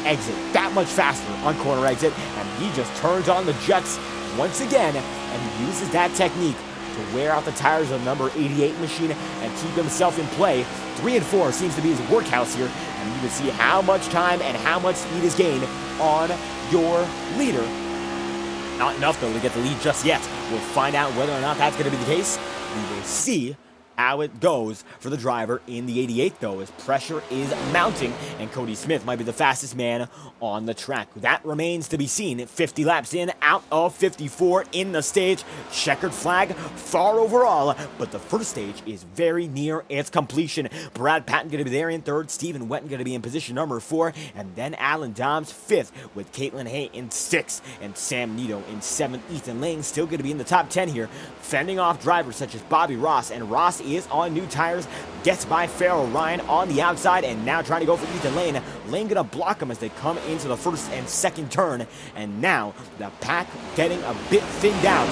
exit. That much faster on corner exit, and he just turns on the jets once again, and he uses that technique to wear out the tires of the number 88 machine and keep himself in play. 3 and 4 seems to be his workhouse here, and you can see how much time and how much speed is gained on your leader. Not enough, though, to get the lead just yet. We'll find out whether or not that's going to be the case. We will see how it goes for the driver in the 88, though, as pressure is mounting, and Cody Smith might be the fastest man on the track. That remains to be seen. 50 laps in, out of 54 in the stage. Checkered flag, far overall, but the first stage is very near its completion. Brad Patton going to be there in 3rd, Stephen Wetton going to be in position number 4, and then Alan Dobbs 5th, with Caitlin Hay in 6th, and Sam Nito in 7th. Ethan Lane still going to be in the top 10 here, fending off drivers such as Bobby Ross, and Ross is on new tires, gets by Farrell Ryan on the outside, and now trying to go for Ethan Lane. Lane gonna block him as they come into the 1st and 2nd turn, and now the pack getting a bit thinned out.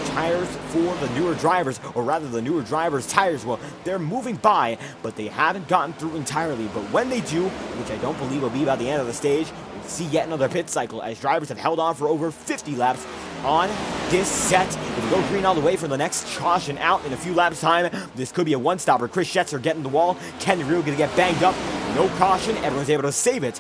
Tires for the newer drivers, or rather the newer drivers' tires, well, they're moving by, but they haven't gotten through entirely. But when they do, which I don't believe will be by the end of the stage, we'll see yet another pit cycle as drivers have held on for over 50 laps on this set. If we go green all the way for the next caution out in a few laps time, this could be a one-stopper. Chris Schetzer getting the wall. Ken Reel going to get banged up. No caution. Everyone's able to save it.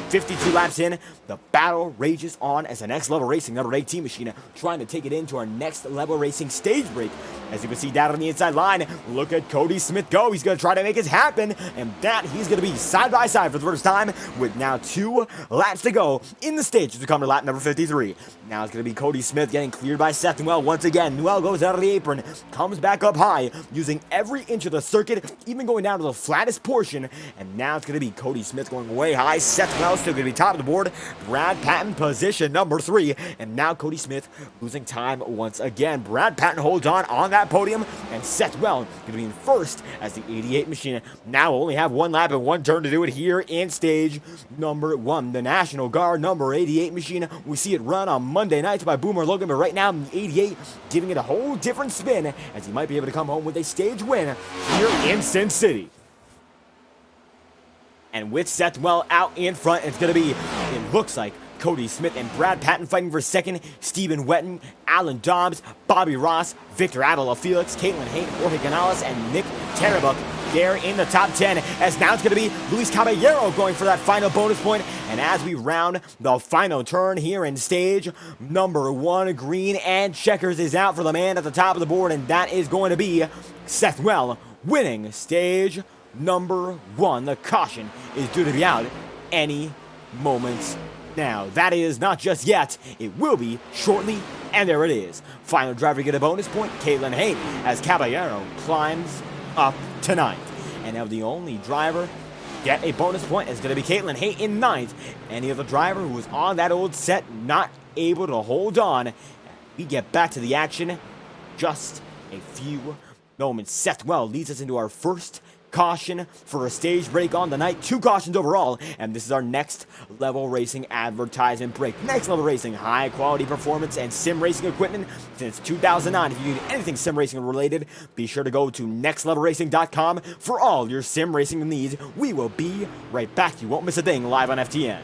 52 laps in, the battle rages on as the Next Level Racing number 18 machine trying to take it into our Next Level Racing stage break. As you can see down on the inside line, look at Cody Smith go. He's going to try to make it happen, and that he's going to be side by side for the first time with now 2 laps to go in the stage to come to lap number 53. Now it's going to be Cody Smith getting cleared by Seth Newell once again. Newell goes out of the apron, comes back up high, using every inch of the circuit, even going down to the flattest portion, and now it's going to be Cody Smith going way high. Seth Newell still going to be top of the board. Brad Patton position number 3, and now Cody Smith losing time once again. Brad Patton holds on that podium, and Seth Well going to be in 1st as the 88 machine now only have 1 lap and 1 turn to do it here in stage number 1. The National Guard number 88 machine, we see it run on Monday nights by Boomer Logan, but right now the 88 giving it a whole different spin as he might be able to come home with a stage win here in Sin City. And with Seth Well out in front, it's going to be, it looks like, Cody Smith and Brad Patton fighting for 2nd, Stephen Wetton, Alan Dobbs, Bobby Ross, Victor Avila Felix, Caitlin Haight, Jorge Canales, and Nick Tarabuk there in the top 10, as now it's going to be Luis Caballero going for that final bonus point. And as we round the final turn here in stage number 1, green and checkers is out for the man at the top of the board, and that is going to be Seth Well winning stage number 1. The caution is due to be out any moment now. That is not just yet, it will be shortly, and there it is. Final driver get a bonus point, Caitlin Haight, as Caballero climbs up to 9th. And now the only driver get a bonus point is going to be Caitlin Haight in 9th. Any other driver who was on that old set not able to hold on. We get back to the action just a few moments. Seth Well leads us into our first caution for a stage break on the night, 2 cautions overall, and this is our Next Level Racing advertisement break. Next Level Racing, high quality performance and sim racing equipment since 2009. If you need anything sim racing related, be sure to go to nextlevelracing.com for all your sim racing needs. We will be right back. You won't miss a thing live on FTN.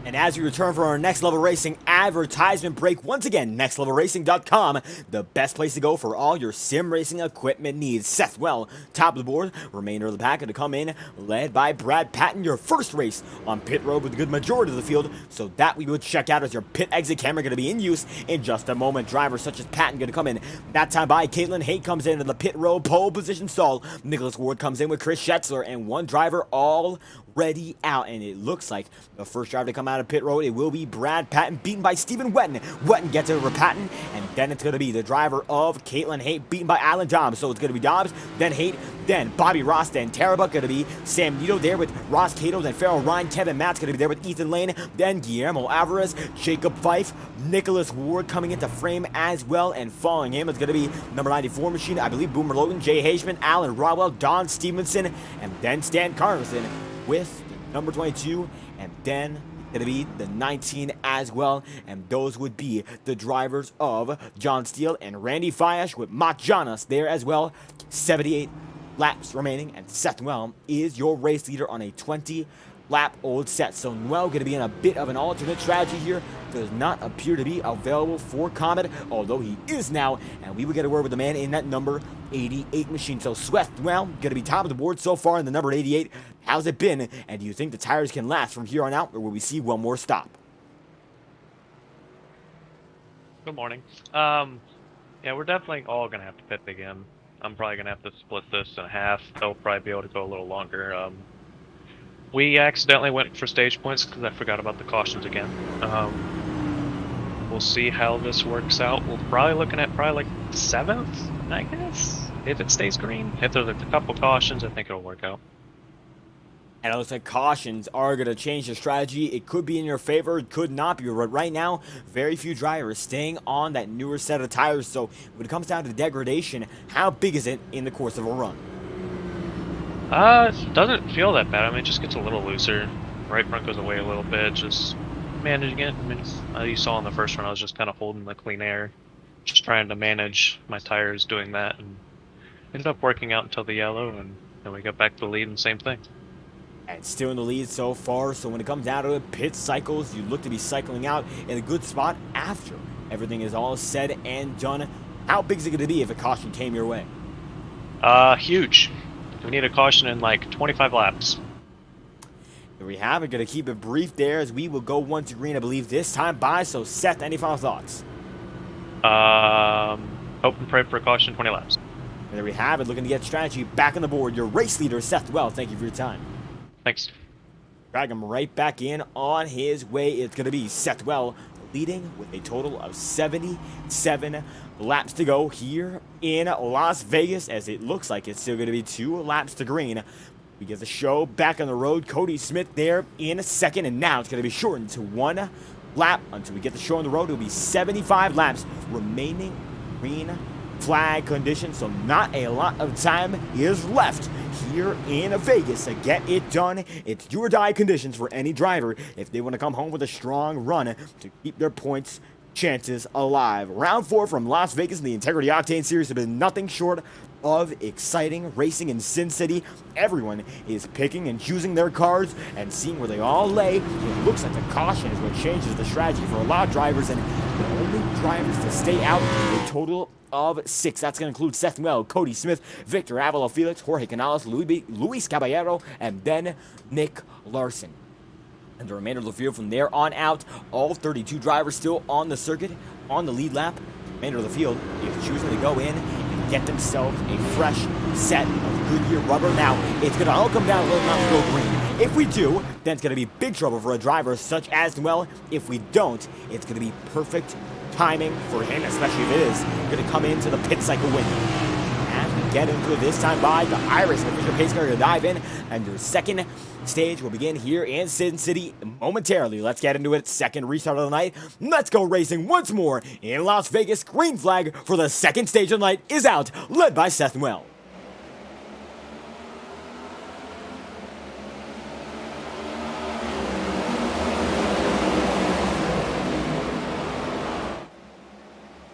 And as we return for our Next Level Racing advertisement break, once again, nextlevelracing.com, the best place to go for all your sim racing equipment needs. Seth Well, top of the board, remainder of the pack to come in, led by Brad Patton, your first race on pit road with a good majority of the field, so that we would check out as your pit exit camera going to be in use in just a moment. Drivers such as Patton going to come in. That time by, Caitlin Haight comes in the pit road pole position stall. Nicholas Ward comes in with Chris Schetzler, and one driver already out, and it looks like the first driver to come out of pit road, it will be Brad Patton, beaten by Stephen Wetton. Wetton gets over Patton, and then it's going to be the driver of Caitlin Haight, beaten by Alan Dobbs. So it's going to be Dobbs, then Haight, then Bobby Ross, then Tarabut, going to be Sam Nito there with Ross Cato, then Farrell Ryan, Kevin Matt's going to be there with Ethan Lane, then Guillermo Alvarez, Jacob Fife, Nicholas Ward coming into frame as well, and following him is going to be number 94 machine, I believe Boomer Logan, Jay Hageman, Alan Rodwell, Don Stevenson, and then Stan Carlson with number 22, and then going to be the 19 as well, and those would be the drivers of John Steele and Randy Fiash with Mott Jonas there as well. 78 laps remaining, and Seth Well is your race leader on a 20-lap old set. So Noel going to be in a bit of an alternate strategy here. Does not appear to be available for Comet, although he is now, and we will get a word with the man in that number 88 machine. So Seth Well going to be top of the board so far in the number 88. How's it been, and do you think the tires can last from here on out, or will we see one more stop? Good morning. Yeah, we're definitely all going to have to pit again. I'm probably going to have to split this in half. They'll probably be able to go a little longer. We accidentally went for stage points because I forgot about the cautions again. We'll see how this works out. We're probably looking at like 7th, I guess, if it stays green. If there's a couple cautions, I think it'll work out. And it looks like cautions are going to change the strategy. It could be in your favor, it could not be. But right now, very few drivers staying on that newer set of tires. So when it comes down to degradation, how big is it in the course of a run? It doesn't feel that bad. I mean, it just gets a little looser. Right front goes away a little bit, just managing it. I mean, you saw in the first one, I was just kind of holding the clean air, just trying to manage my tires doing that, and ended up working out until the yellow, and then we got back to the lead and same thing. And still in the lead so far, so when it comes down to it, pit cycles, you look to be cycling out in a good spot after everything is all said and done. How big is it going to be if a caution came your way? Huge. We need a caution in like 25 laps. There we have it. Going to keep it brief there as we will go 1 to green, I believe, this time by. So Seth, any final thoughts? Hope and pray for a caution 20 laps. And there we have it. Looking to get strategy back on the board. Your race leader, Seth Well. Thank you for your time. Thanks. Drag him right back in on his way. It's going to be Seth Well leading with a total of 77 laps to go here in Las Vegas, as it looks like it's still going to be 2 laps to green. We get the show back on the road. Cody Smith there in a second, and now it's going to be shortened to 1 lap until we get the show on the road. It will be 75 laps remaining green flag conditions, so not a lot of time is left here in Vegas to get it done. It's do or die conditions for any driver if they want to come home with a strong run to keep their points chances alive. Round 4 from Las Vegas in the Integrity Octane Series have been nothing short of exciting racing in Sin City. Everyone is picking and choosing their cars and seeing where they all lay. It looks like the caution is what changes the strategy for a lot of drivers, and the only only drivers to stay out, a total of 6. That's going to include Seth Well, Cody Smith, Victor Avila Felix, Jorge Canales, Luis Caballero, and then Nick Larson. And the remainder of the field from there on out, all 32 drivers still on the circuit, on the lead lap. The remainder of the field is choosing to go in and get themselves a fresh set of Goodyear rubber. Now, it's going to all come down to whether or not we go green. If we do, then it's going to be big trouble for a driver such as Noel. If we don't, it's going to be perfect timing for him, especially if it is going to come into the pit cycle win. As we get into it this time by the iRacing official pace car to dive in, and your second stage will begin here in Sin City momentarily. Let's get into it. Second restart of the night. Let's go racing once more in Las Vegas. Green flag for the second stage of the night is out, led by Seth Well.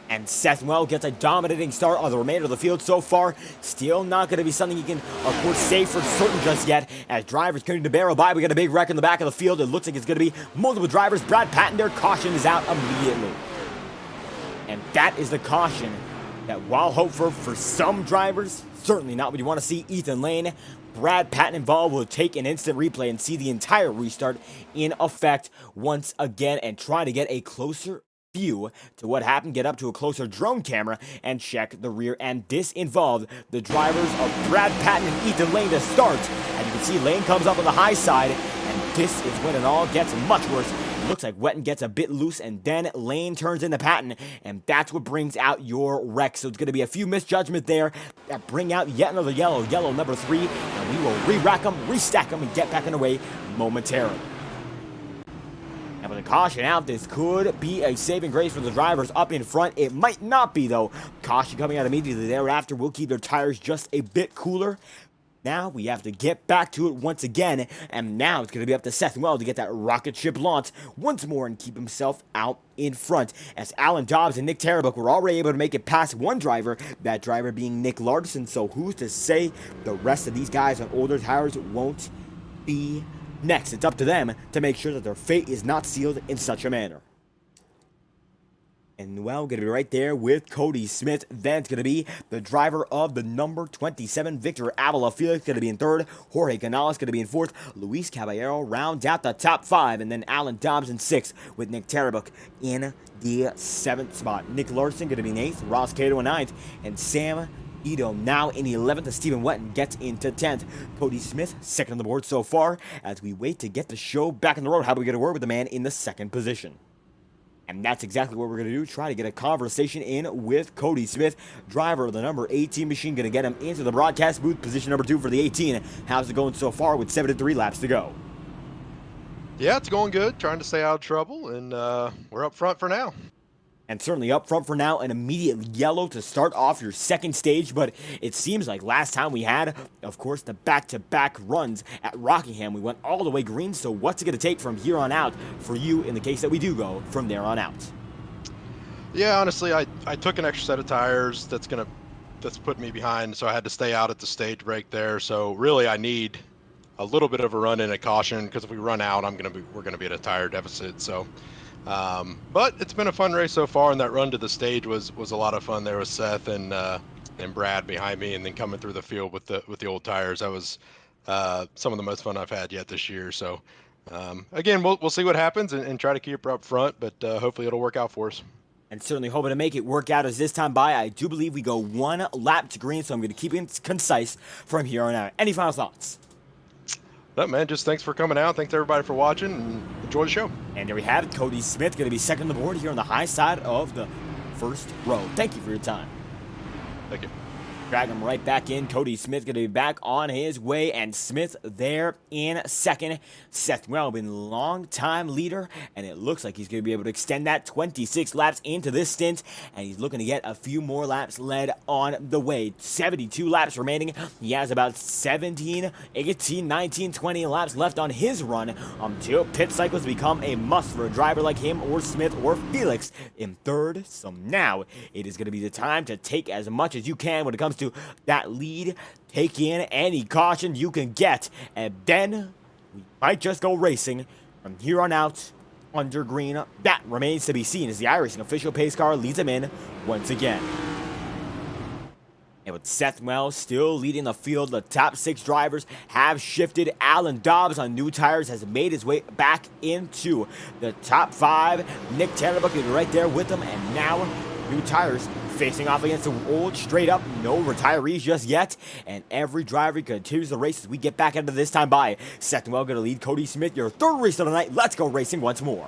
And Seth Well gets a dominating start on the remainder of the field so far. Still not going to be something you can, of course, say for certain just yet. As drivers continue to barrel by, we got a big wreck in the back of the field. It looks like it's going to be multiple drivers. Brad Patton, their caution is out immediately. And that is the caution that, while hopeful for some drivers, certainly not what you want to see. Ethan Lane, Brad Patton involved will take an instant replay and see the entire restart in effect once again and try to get a closer view to what happened, get up to a closer drone camera and check the rear end. This involved the drivers of Brad Patton and Ethan Lane to start, and you can see Lane comes up on the high side, and this is when it all gets much worse. It looks like Wetton gets a bit loose, and then Lane turns into Patton, and that's what brings out your wreck. So it's going to be a few misjudgments there that bring out yet another yellow number 3, and we will re-rack them, restack them, and get back in the way momentarily. And with a caution out, this could be a saving grace for the drivers up in front. It might not be, though. Caution coming out immediately thereafter will keep their tires just a bit cooler. Now we have to get back to it once again, and now it's going to be up to Seth Well to get that rocket ship launch once more and keep himself out in front. As Alan Dobbs and Nick Tarabuk were already able to make it past one driver, that driver being Nick Larson, so who's to say the rest of these guys on older tires won't be next? It's up to them to make sure that their fate is not sealed in such a manner. And well, going to be right there with Cody Smith. Then it's going to be the driver of the number 27, Victor Avila Felix, going to be in third. Jorge Canales going to be in fourth. Luis Caballero rounds out the top 5. And then Alan Dobbs in 6th with Nick Tarabuk in the 7th spot. Nick Larson going to be in 8th. Ross Cato in 9th. And Sam Ito now in 11th as Stephen Wetton gets into 10th. Cody Smith second on the board so far as we wait to get the show back on the road. How do we get a word with the man in the second position? And that's exactly what we're going to do. Try to get a conversation in with Cody Smith, driver of the number 18 machine. Going to get him into the broadcast booth, position number 2 for the 18. How's it going so far with 73 laps to go? Yeah, it's going good. Trying to stay out of trouble, and we're up front for now. And certainly up front for now, an immediate yellow to start off your second stage. But it seems like last time we had, of course, the back-to-back runs at Rockingham, we went all the way green. So what's it going to take from here on out for you in the case that we do go from there on out? Yeah, honestly, I took an extra set of tires that's put me behind, so I had to stay out at the stage break there. So really, I need a little bit of a run in at caution, because if we run out, we're gonna be at a tire deficit. So. But it's been a fun race so far, and that run to the stage was a lot of fun there with Seth and Brad behind me, and then coming through the field with the old tires. That was some of the most fun I've had yet this year. So again, we'll see what happens and try to keep her up front, but hopefully it'll work out for us. And certainly hoping to make it work out as this time by. I do believe we go 1 lap to green, so I'm going to keep it concise from here on out. Any final thoughts? No, man, just thanks for coming out. Thanks everybody for watching, and enjoy the show. And there we have it. Cody Smith going to be second on the board here on the high side of the first row. Thank you for your time. Thank you. Drag him right back in. Cody Smith going to be back on his way, and Smith there in second. Seth Well been long-time leader, and it looks like he's going to be able to extend that 26 laps into this stint, and he's looking to get a few more laps led on the way. 72 laps remaining. He has about 17, 18, 19, 20 laps left on his run until pit cycles become a must for a driver like him or Smith or Felix in third. So now it is going to be the time to take as much as you can when it comes to that lead. Take in any caution you can get, and then we might just go racing from here on out under green. That remains to be seen as the iRacing official pace car leads him in once again. And with Seth Wells still leading the field, the top 6 drivers have shifted. Alan Dobbs on new tires has made his way back into the top 5. Nick Tannebuck is right there with him, and now new tires facing off against the old straight up. No retirees just yet, and every driver continues the race as we get back into this time by. Seth Wells going to lead Cody Smith, your 3rd race of the night. Let's go racing once more.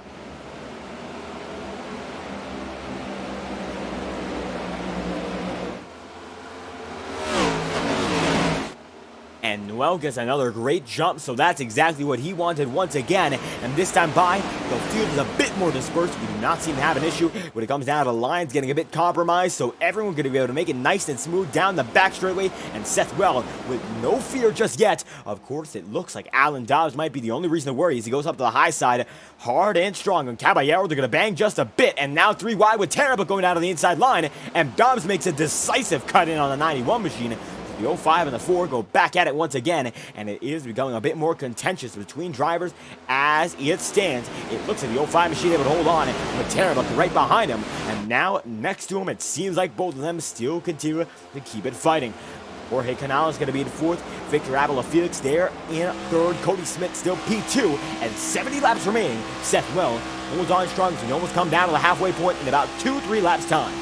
And Noel gets another great jump, so that's exactly what he wanted once again. And this time by, the field is a bit more dispersed. We do not seem to have an issue when it comes down to the lines getting a bit compromised, so everyone's going to be able to make it nice and smooth down the back straightaway. And Seth Well with no fear just yet. Of course, it looks like Alan Dobbs might be the only reason to worry as he goes up to the high side, hard and strong. On Caballero, they're going to bang just a bit, and now 3 wide with Tannebuck going down to the inside line. And Dobbs makes a decisive cut in on the 91 machine. The 05 and the 4 go back at it once again, and it is becoming a bit more contentious between drivers as it stands. It looks like the 05 machine able to hold on with Tannebuck right behind him, and now next to him, it seems like both of them still continue to keep it fighting. Jorge Canal is going to be in 4th. Victor Avila Felix there in 3rd. Cody Smith still P2, and 70 laps remaining. Seth Well holds on strong, so we almost come down to the halfway point in about 2-3 laps time.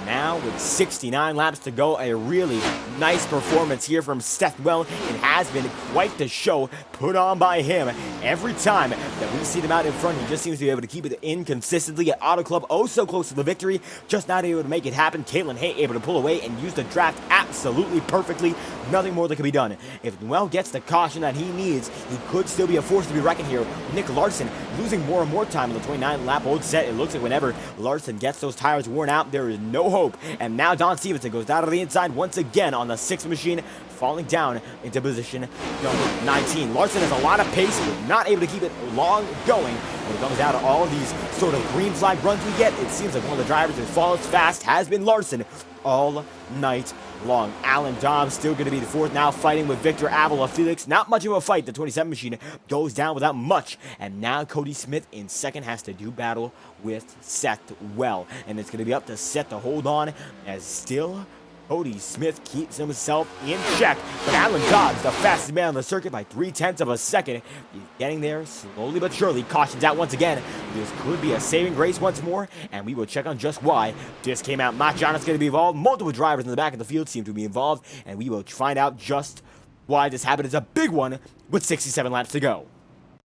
Now, with 69 laps to go, a really nice performance here from Seth Well. It has been quite the show put on by him. Every time that we see them out in front, he just seems to be able to keep it in consistently at Auto Club. Oh, so close to the victory, just not able to make it happen. Caitlin Hay able to pull away and use the draft absolutely perfectly. Nothing more that can be done. If Noel gets the caution that he needs, he could still be a force to be reckoned here. Nick Larson losing more and more time in the 29-lap old set. It looks like whenever Larson gets those tires worn out, there is no hope. And now Don Stevenson goes down to the inside once again on the 6th machine, falling down into position number 19. Larson has a lot of pace, but not able to keep it long going. When it comes down to all of these sort of green flag runs we get, it seems like one of the drivers that follows fast has been Larson all night long. Alan Dobbs still going to be the 4th, now fighting with Victor Avila Felix. Not much of a fight. The 27 machine goes down without much. And now Cody Smith in 2nd has to do battle with Seth Well. And it's going to be up to Seth to hold on as still Cody Smith keeps himself in check. But Alan Dobbs, the fastest man on the circuit by 0.3 of a second. He's getting there slowly but surely. Cautions out once again. This could be a saving grace once more, and we will check on just why this came out. Matt John is going to be involved. Multiple drivers in the back of the field seem to be involved, and we will find out just why this happened. It's a big one with 67 laps to go.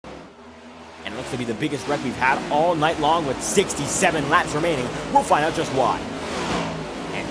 And it looks to be the biggest wreck we've had all night long with 67 laps remaining. We'll find out just why.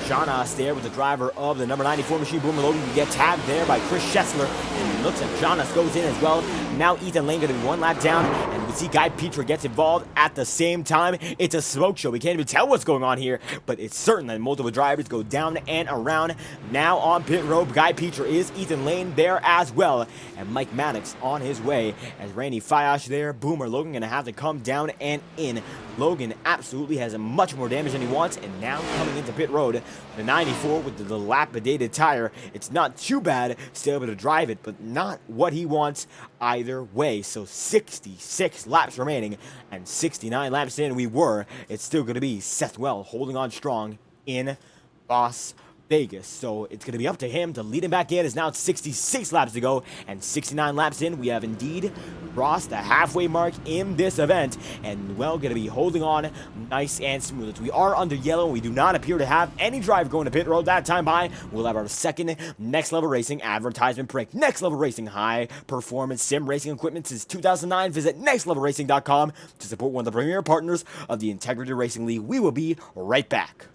Jonas there with the driver of the number 94 machine, Boomer Logan. We get tabbed there by Chris Schessler, and it looks like Jonas goes in as well. Now Ethan Lane going to be 1 lap down, and we see Guy Petra gets involved at the same time. It's a smoke show. We can't even tell what's going on here, but it's certain that multiple drivers go down and around. Now on pit road, Guy Petra is Ethan Lane there as well, and Mike Maddox on his way as Randy Fiash there. Boomer Logan going to have to come down and in. Logan absolutely has much more damage than he wants, and now coming into pit road, the 94 with the dilapidated tire. It's not too bad, still able to drive it, but not what he wants either way. So 66 laps remaining, and 69 laps in we were. It's still going to be Seth Well holding on strong in Las Vegas. So it's going to be up to him to lead him back in. It's now 66 laps to go, and 69 laps in, we have indeed crossed the halfway mark in this event, and well, going to be holding on nice and smooth. We are under yellow. We do not appear to have any drive going to pit road that time by. We'll have our second Next Level Racing advertisement break. Next Level Racing, high performance sim racing equipment since 2009. Visit nextlevelracing.com to support one of the premier partners of the Integrity Racing League. We will be right back.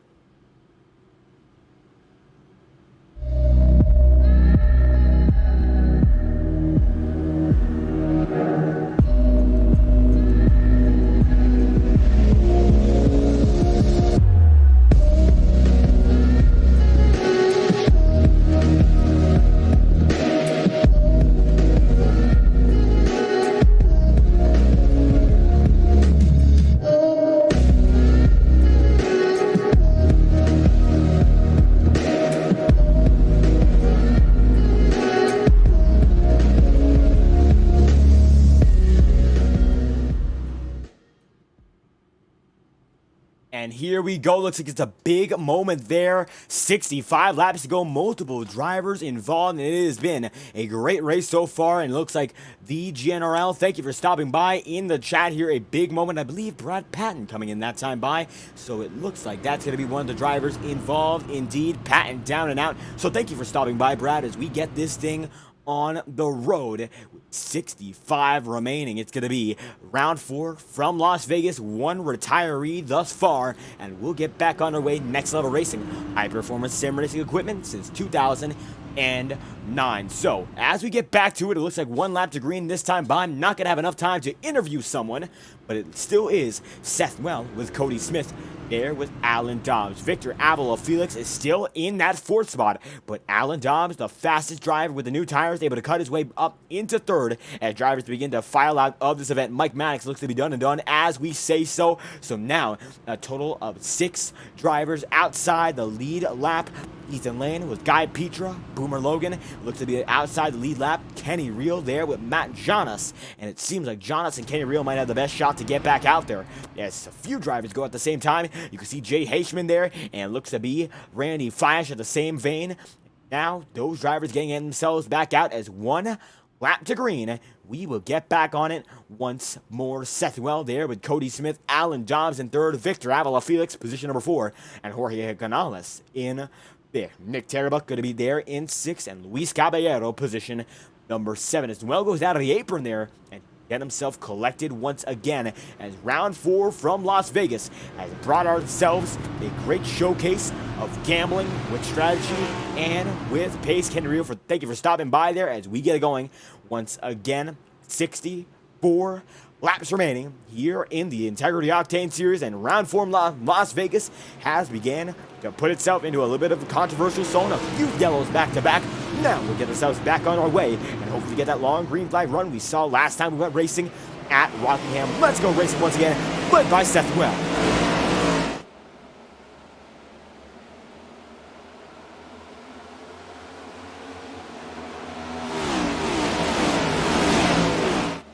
And here we go. Looks like it's a big moment there. 65 laps to go. Multiple drivers involved. And it has been a great race so far. And it looks like the GNRL, thank you for stopping by in the chat here. A big moment. I believe Brad Patton coming in that time by. So it looks like that's going to be one of the drivers involved. Indeed, Patton down and out. So thank you for stopping by, Brad, as we get this thing on the road. 65 remaining. It's going to be round 4 from Las Vegas. One retiree thus far, and we'll get back on our way. Next level racing, high performance sim racing equipment since 2009. So as we get back to it, it looks like 1 lap to green this time, but I'm not going to have enough time to interview someone, but it still is Seth Well with Cody Smith there with Alan Dobbs. Victor Avila Felix is still in that 4th spot, but Alan Dobbs, the fastest driver with the new tires, able to cut his way up into 3rd as drivers begin to file out of this event. Mike Maddox looks to be done and done as we say so. So now a total of 6 drivers outside the lead lap. Ethan Lane with Guy Petra. Boomer Logan looks to be outside the lead lap. Kenny Reel there with Matt Jonas. And it seems like Jonas and Kenny Reel might have the best shot to get back out there, as a few drivers go at the same time. You can see Jay Haishman there, and it looks to be Randy Flash at the same vein. Now those drivers getting themselves back out as 1 lap to green. We will get back on it once more. Seth Well there with Cody Smith, Alan Dobbs in 3rd, Victor Avila Felix, position number 4, and Jorge Canales in there. Nick Terrabuck going to be there in 6th, and Luis Caballero, position number 7. As Well goes out of the apron there and get himself collected once again, as round 4 from Las Vegas has brought ourselves a great showcase of gambling with strategy and with pace. Kenny Reel, thank you for stopping by there as we get it going once again. 64 laps remaining here in the Integrity Octane Series, and round 4 Las Vegas has began to put itself into a little bit of a controversial zone. A few yellows back to back. Now we'll get ourselves back on our way and hopefully get that long green flag run we saw last time we went racing at Rockingham. Let's go racing once again, led by Seth Well.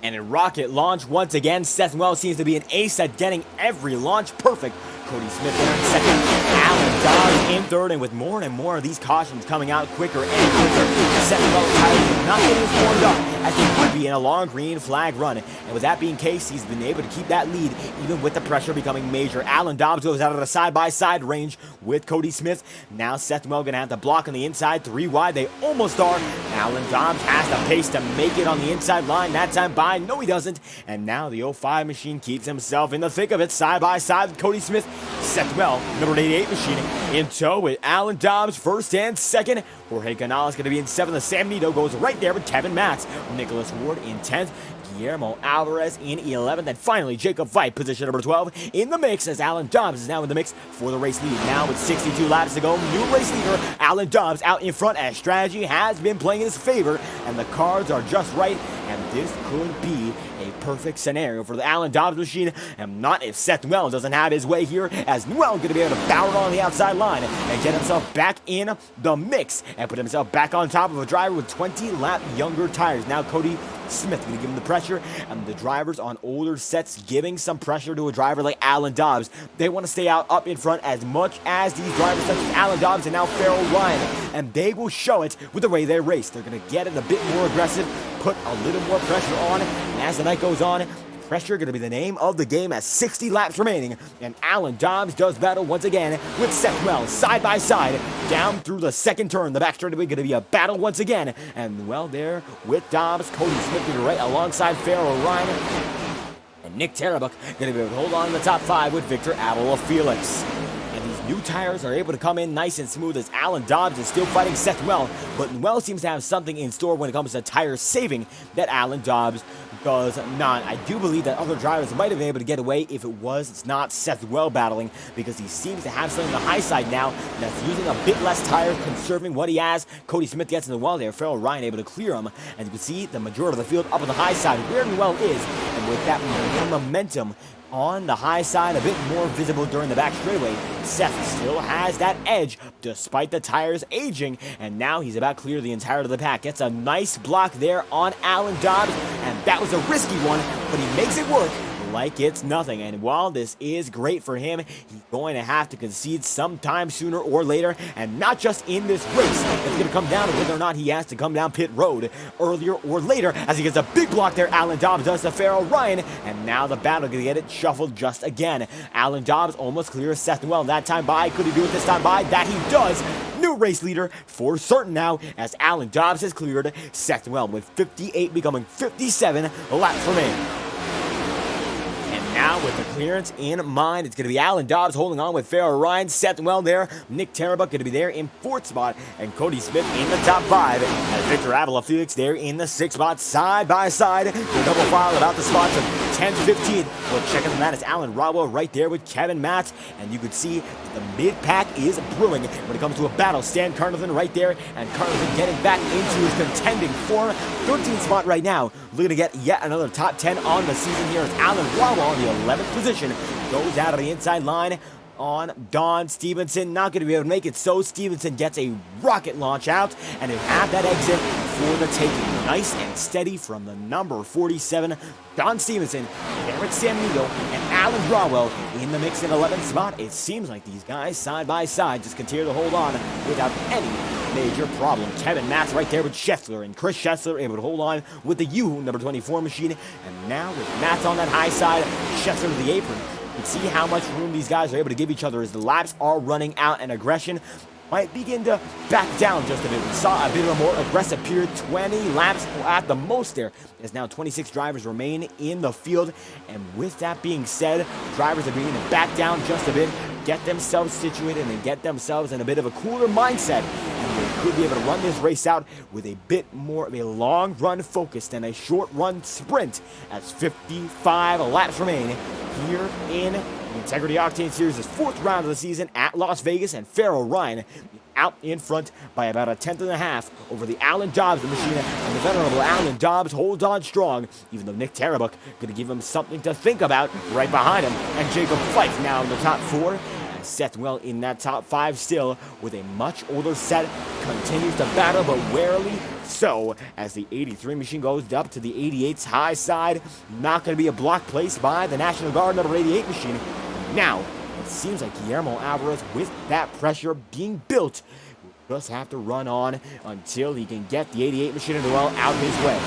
And in rocket launch once again, Seth Well seems to be an ace at getting every launch perfect. Cody Smith there in 2nd, Alan Dobbs in 3rd, and with more and more of these cautions coming out quicker and quicker, Seth Well tires not getting as warmed up as he would be in a long green flag run. And with that being the case, he's been able to keep that lead even with the pressure becoming major. Alan Dobbs goes out of the side-by-side range with Cody Smith. Now Seth Well gonna have to block on the inside, 3 wide. They almost are. Alan Dobbs has the pace to make it on the inside line. That time by, no he doesn't. And now the 05 machine keeps himself in the thick of it, side-by-side with Cody Smith. Seth Well, number 88 machine, in tow with Alan Dobbs, 1st and 2nd. Jorge Canales going to be in 7th. The Sam Nito goes right there with Kevin Matz. Nicholas Ward in 10th. Guillermo Alvarez in 11th. And finally, Jacob Veit, position number 12, in the mix, as Alan Dobbs is now in the mix for the race lead. Now with 62 laps to go, new race leader, Alan Dobbs out in front, as strategy has been playing in his favor, and the cards are just right, and this could be a perfect scenario for the Alan Dobbs machine, and not if Seth Well doesn't have his way here, as Well going to be able to barrel on the outside line and get himself back in the mix and put himself back on top of a driver with 20 lap younger tires. Now Cody Smith going to give him the pressure, and the drivers on older sets giving some pressure to a driver like Alan Dobbs. They want to stay out up in front as much as these drivers such as Alan Dobbs and now FORL Ryan, and they will show it with the way they race. They're going to get it a bit more aggressive, put a little more pressure on, and as the night goes on, pressure going to be the name of the game as 60 laps remaining, and Alan Dobbs does battle once again with Seth Well side by side down through the 2nd turn. The back straightaway going to be a battle once again, and Well there with Dobbs, Cody Smith going to be right alongside FORL Ryan, and Nick Terrabuck going to be able to hold on to the top 5 with Victor Avila Felix. New tires are able to come in nice and smooth as Alan Dobbs is still fighting Seth Well, but Well seems to have something in store when it comes to tire saving that Alan Dobbs does not. I do believe that other drivers might have been able to get away if it's not Seth Well battling, because he seems to have something on the high side now that's using a bit less tire, conserving what he has. Cody Smith gets in the wall there, FORL Ryan able to clear him, and you can see the majority of the field up on the high side where Well is, and with that more momentum on the high side, a bit more visible during the back straightaway, Seth still has that edge despite the tires aging, and now he's about clear the entirety of the pack. Gets a nice block there on Alan Dobbs, and that was a risky one, but he makes it work like it's nothing. And while this is great for him, he's going to have to concede sometime sooner or later, and not just in this race. It's going to come down to whether or not he has to come down pit road earlier or later, as he gets a big block there. Alan Dobbs does to FORL Ryan, and now the battle going to get it shuffled just again. Alan Dobbs almost clears Seth Noel that time by. Could he do it this time by? That he does. New race leader for certain now, as Alan Dobbs has cleared Seth Noel with 58 becoming 57 laps remaining. Now, with the clearance in mind, it's going to be Alan Dobbs holding on with FORL Ryan. Seth Well there. Nick Tarabuck going to be there in 4th spot. And Cody Smith in the top 5. And Victor Avila Felix there in the 6th spot. Side by side. The double file about the spots of 10 to 15. Well, check out that. It's Alan Rodwell right there with Kevin Matz. And you can see the mid-pack is brewing when it comes to a battle. Stan Carnathan right there. And Carnathan getting back into his contending form. 13th spot right now. Looking to get yet another top 10 on the season here. It's Alan Rodwell on the 11th position, goes out of the inside line on Don Stevenson. Not going to be able to make it, so Stevenson gets a rocket launch out, and he'll have that exit for the taking. Nice and steady from the number 47, Don Stevenson, Eric Samnito, and Alan Rodwell in the mix in 11th spot. It seems like these guys side by side just continue to hold on without any major problem. Kevin Matz right there with Scheffler, and Chris Scheffler able to hold on with the U number 24 machine. And now with Matz on that high side, Scheffler to the apron. You can see how much room these guys are able to give each other as the laps are running out, and aggression might begin to back down just a bit. We saw a bit of a more aggressive period, 20 laps at the most there, as now 26 drivers remain in the field. And with that being said, drivers are beginning to back down just a bit, get themselves situated, and get themselves in a bit of a cooler mindset. And they could be able to run this race out with a bit more of a long run focus than a short run sprint, as 55 laps remain here in Integrity Octane Series' 4th round of the season at Las Vegas, and FORL Ryan out in front by about a 1/10.5 over the Alan Dobbs machine, and the venerable Alan Dobbs holds on strong, even though Nick Tarabuck going to give him something to think about right behind him, and Jacob Fife now in the top 4. Seth Well in that top 5 still, with a much older set, continues to battle, but warily so, as the 83 machine goes up to the 88's high side. Not going to be a block placed by the National Guard number 88 machine. Now, it seems like Guillermo Alvarez, with that pressure being built, will just have to run on until he can get the 88 machine as well out his way.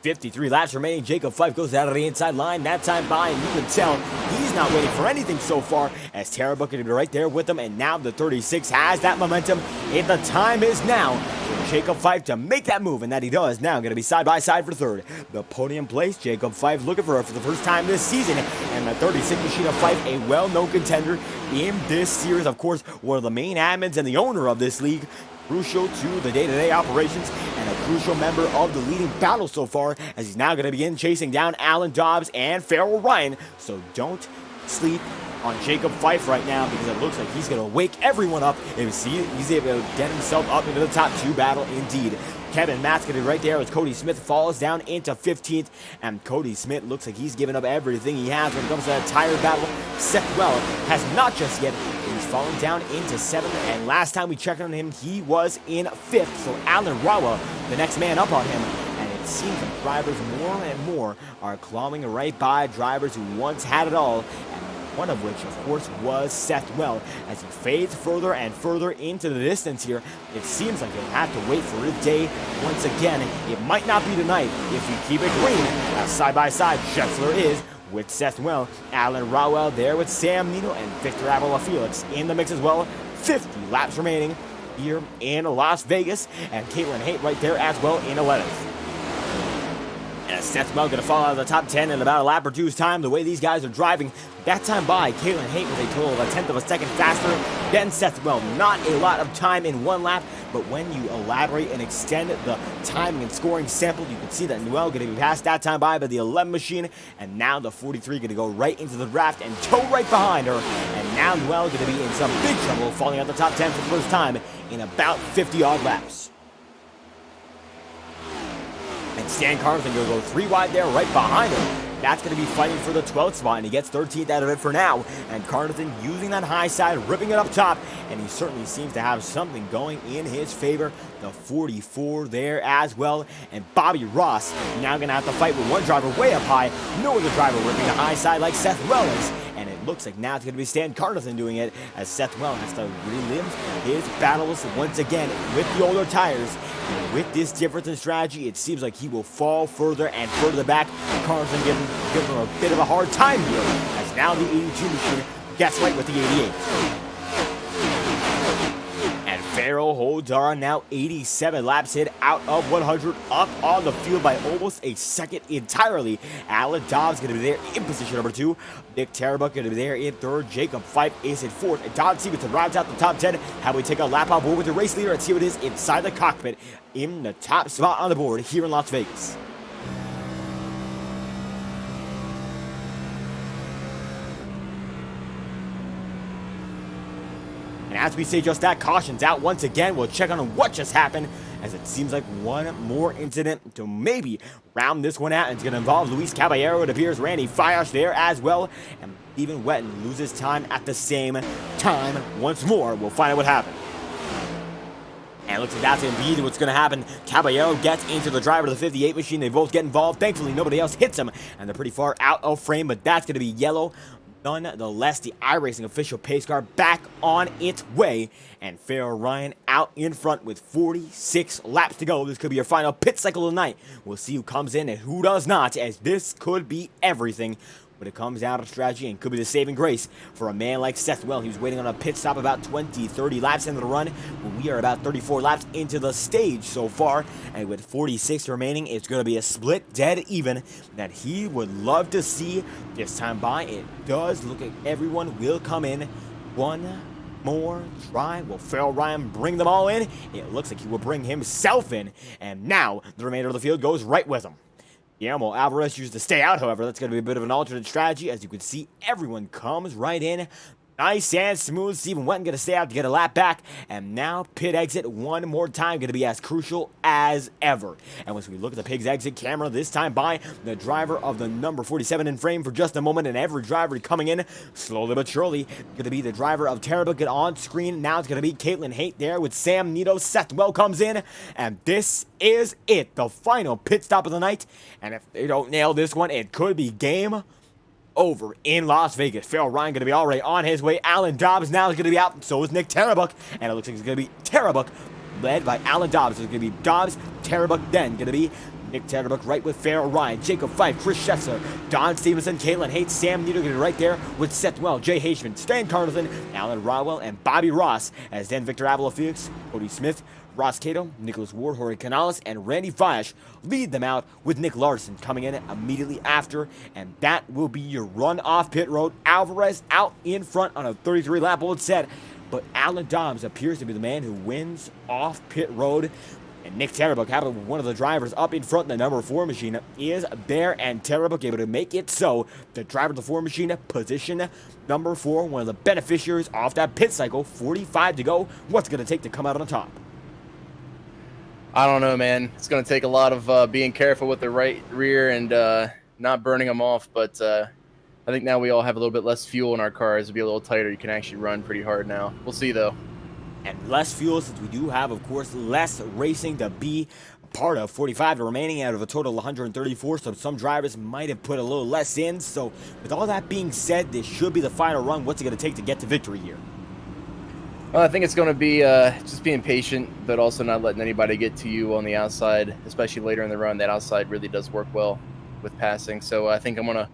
53 laps remaining. Jacob Fife goes out of the inside line that time by, and you can tell he's not waiting for anything so far, as Tarabuck is right there with him. And now the 36 has that momentum, and the time is now for Jacob Fife to make that move, and that he does. Now going to be side by side for 3rd. The podium place, Jacob Fife looking for the first time this season, and the 36 machine of Fife, a well-known contender in this series. Of course, one of the main admins and the owner of this league. Crucial to the day-to-day operations, and a crucial member of the leading battle so far, as he's now going to begin chasing down Alan Dobbs and FORL Ryan. So don't sleep on Jacob Fife right now, because it looks like he's going to wake everyone up if he's able to get himself up into the top 2 battle indeed. Kevin Matz going to be right there as Cody Smith falls down into 15th, and Cody Smith looks like he's given up everything he has when it comes to that tire battle. Seth Well has not just yet. He's fallen down into 7th, and last time we checked on him, he was in 5th. So Alan Rawa, the next man up on him, and it seems like drivers more and more are clawing right by drivers who once had it all, and one of which, of course, was Seth Well. As he fades further and further into the distance here, it seems like he'll have to wait for his day once again. It might not be tonight if we keep it green. As side by side, Scheffler is with Seth Well, Alan Rowell there with Sam Nino, and Victor Avila Felix in the mix as well. 50 laps remaining here in Las Vegas, and Caitlin Haight right there as well in 11th. And Seth Well going to fall out of the top 10 in about a lap or two's time. The way these guys are driving, that time by, Caitlin Haight was a total of a 1/10 of a second faster than Seth Well. Not a lot of time in one lap, but when you elaborate and extend the timing and scoring sample, you can see that Noel going to be passed that time by the 11 machine, and now the 43 going to go right into the draft and tow right behind her. And now Noel going to be in some big trouble, falling out the top 10 for the first time in about 50-odd laps. And Stan Carnathan going to go 3 wide there right behind him. that's going to be fighting for the 12th spot, and he gets 13th out of it for now. And Carnathan using that high side, ripping it up top, and he certainly seems to have something going in his favor. The 44 there as well, and Bobby Ross now going to have to fight with one driver way up high. No other driver ripping the high side like Seth Wells. And it looks like now it's going to be Stan Carnathan doing it, as Seth Wells has to relive his battles once again with the older tires. And with this difference in strategy, it seems like he will fall further and further back. Carnathan giving him a bit of a hard time here, as now the 82 machine gets right with the 88. Farrell holds on now, 87 laps hit out of 100, up on the field by almost a second entirely. Alan Dobbs going to be there in position number 2. Nick Tarbuck going to be there in 3rd. Jacob Fife is in 4th. And Don Stevenson rounds out the top 10. How we take a lap on board with the race leader and see what it is inside the cockpit in the top spot on the board here in Las Vegas. And as we say just that, caution's out once again. We'll check on what just happened, as it seems like one more incident to maybe round this one out. And it's going to involve Luis Caballero. It appears Randy Fiash there as well. And Stephen Wetton loses time at the same time once more. We'll find out what happened. And it looks like that's indeed what's going to happen. Caballero gets into the driver of the 58 machine. They both get involved. Thankfully, nobody else hits them, and they're pretty far out of frame, but that's going to be yellow. Nonetheless, the iRacing official pace car back on its way, and Farrell Ryan out in front with 46 laps to go. This could be your final pit cycle of the night. We'll see who comes in and who does not, as this could be everything when it comes down to strategy, and could be the saving grace for a man like Seth Well. He was waiting on a pit stop about 30 laps into the run. We are about 34 laps into the stage so far, and with 46 remaining, it's going to be a split dead even that he would love to see this time by. It does look like everyone will come in. One more try. Will Farrell Ryan bring them all in? It looks like he will bring himself in, and now the remainder of the field goes right with him. Guillermo Alvarez used to stay out, however. That's going to be a bit of an alternate strategy. As you can see, everyone comes right in. Nice and smooth. Stephen Wetton going to stay out to get a lap back. And now pit exit one more time going to be as crucial as ever. And once we look at the pig's exit camera, this time by the driver of the number 47 in frame for just a moment. And every driver coming in slowly but surely. Going to be the driver of Terrabucket on screen. Now it's going to be Caitlin Haight there with Sam Nito. Seth Well comes in. And this is it. The final pit stop of the night. And if they don't nail this one, it could be game over in Las Vegas. Farrell Ryan going to be already on his way. Alan Dobbs now is going to be out. So is Nick Tarbuck. And it looks like it's going to be Tarbuck led by Alan Dobbs. So it's going to be Dobbs, Tarbuck, then going to be Nick Tarbuck right with Farrell Ryan, Jacob Fife, Chris Scheffler, Don Stevenson, Caitlin Haight, Sam Nito going to be right there with Seth Well, Jay Haishman, Stan Carnathan, Alan Rodwell, and Bobby Ross, as then Victor Avila Felix, Cody Smith, Ross Cato, Nicholas Ward, Jorge Canales, and Randy Fiash lead them out, with Nick Larson coming in immediately after, and that will be your run off pit road. Alvarez out in front on a 33-lap old set, but Alan Dobbs appears to be the man who wins off pit road. And Nick Tarbuck, having one of the drivers up in front, the number 4 machine is there, and Tarbuck able to make it so the driver of the 4 machine, position number 4, one of the beneficiaries off that pit cycle. 45 to go. What's it going to take to come out on top? I don't know, man. It's going to take a lot of being careful with the right rear and not burning them off, but I think now we all have a little bit less fuel in our cars. It'll be a little tighter. You can actually run pretty hard now. We'll see, though. And less fuel, since we do have, of course, less racing to be part of. 45 remaining out of a total of 134, so some drivers might have put a little less in. So with all that being said, this should be the final run. What's it going to take to get to victory here? Well, I think it's going to be just being patient, but also not letting anybody get to you on the outside, especially later in the run. That outside really does work well with passing. So I think I'm going to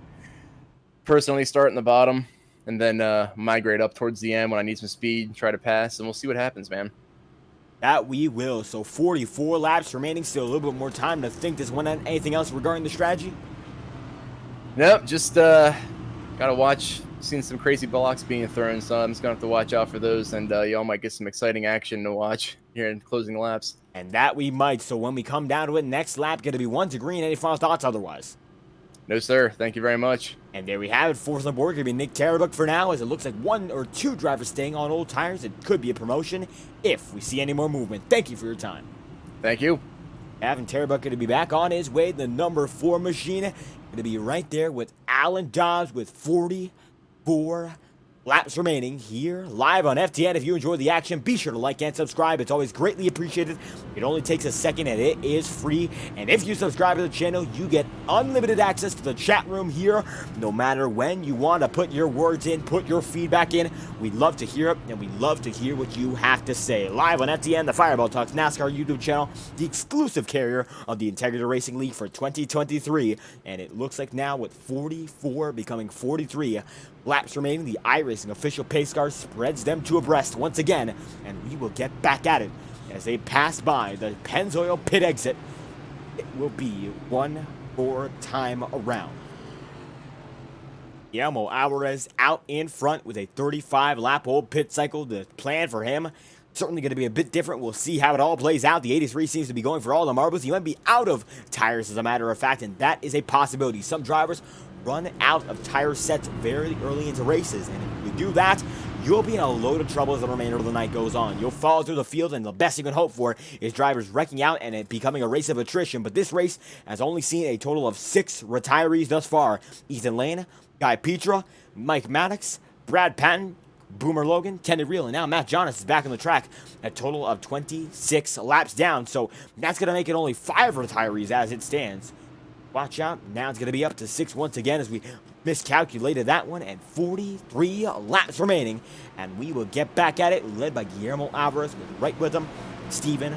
personally start in the bottom and then migrate up towards the end when I need some speed, try to pass, and we'll see what happens, man. That we will. So 44 laps remaining, still a little bit more time to think this one. Anything else regarding the strategy? Nope, just got to watch. Seen some crazy blocks being thrown, so I'm just going to have to watch out for those, and y'all might get some exciting action to watch here in closing laps. And that we might. So when we come down to it, next lap going to be 1 to green. Any final thoughts otherwise? No, sir. Thank you very much. And there we have it. Fourth on the board going to be Nick Tarbuck for now, as it looks like 1 or 2 drivers staying on old tires. It could be a promotion if we see any more movement. Thank you for your time. Thank you. Having Tarbuck going to be back on his way. The number 4 machine going going to be right there with Alan Dobbs with 44 laps remaining here live on FTN. If you enjoyed the action, be sure to like and subscribe. It's always greatly appreciated. It only takes a second and it is free. And if you subscribe to the channel, you get unlimited access to the chat room here. No matter when you want to put your words in, put your feedback in, we'd love to hear it, and we love to hear what you have to say. Live on FTN, the Fireball Talks NASCAR YouTube channel, the exclusive carrier of the Integrity Racing League for 2023. And it looks like now with 44 becoming 43 laps remaining, the iRacing official pace car spreads them to abreast once again, and we will get back at it as they pass by the Pennzoil pit exit. It will be one more time around. Guillermo Alvarez out in front with a 35-lap-old pit cycle. The plan for him certainly going to be a bit different. We'll see how it all plays out. The 83 seems to be going for all the marbles. He might be out of tires, as a matter of fact, and that is a possibility. Some drivers run out of tire sets very early into races, and if you do that, you'll be in a load of trouble as the remainder of the night goes on. You'll fall through the field, and the best you can hope for is drivers wrecking out and it becoming a race of attrition. But this race has only seen a total of 6 retirees thus far. Ethan Lane, Guy Petra, Mike Maddox, Brad Patton, Boomer Logan, Kenny Reel, and now Matt Jonas is back on the track. A total of 26 laps down, so that's going to make it only 5 retirees as it stands. Watch out, now it's going to be up to 6 once again as we miscalculated that one, and 43 laps remaining, and we will get back at it, led by Guillermo Alvarez, right with him, Steven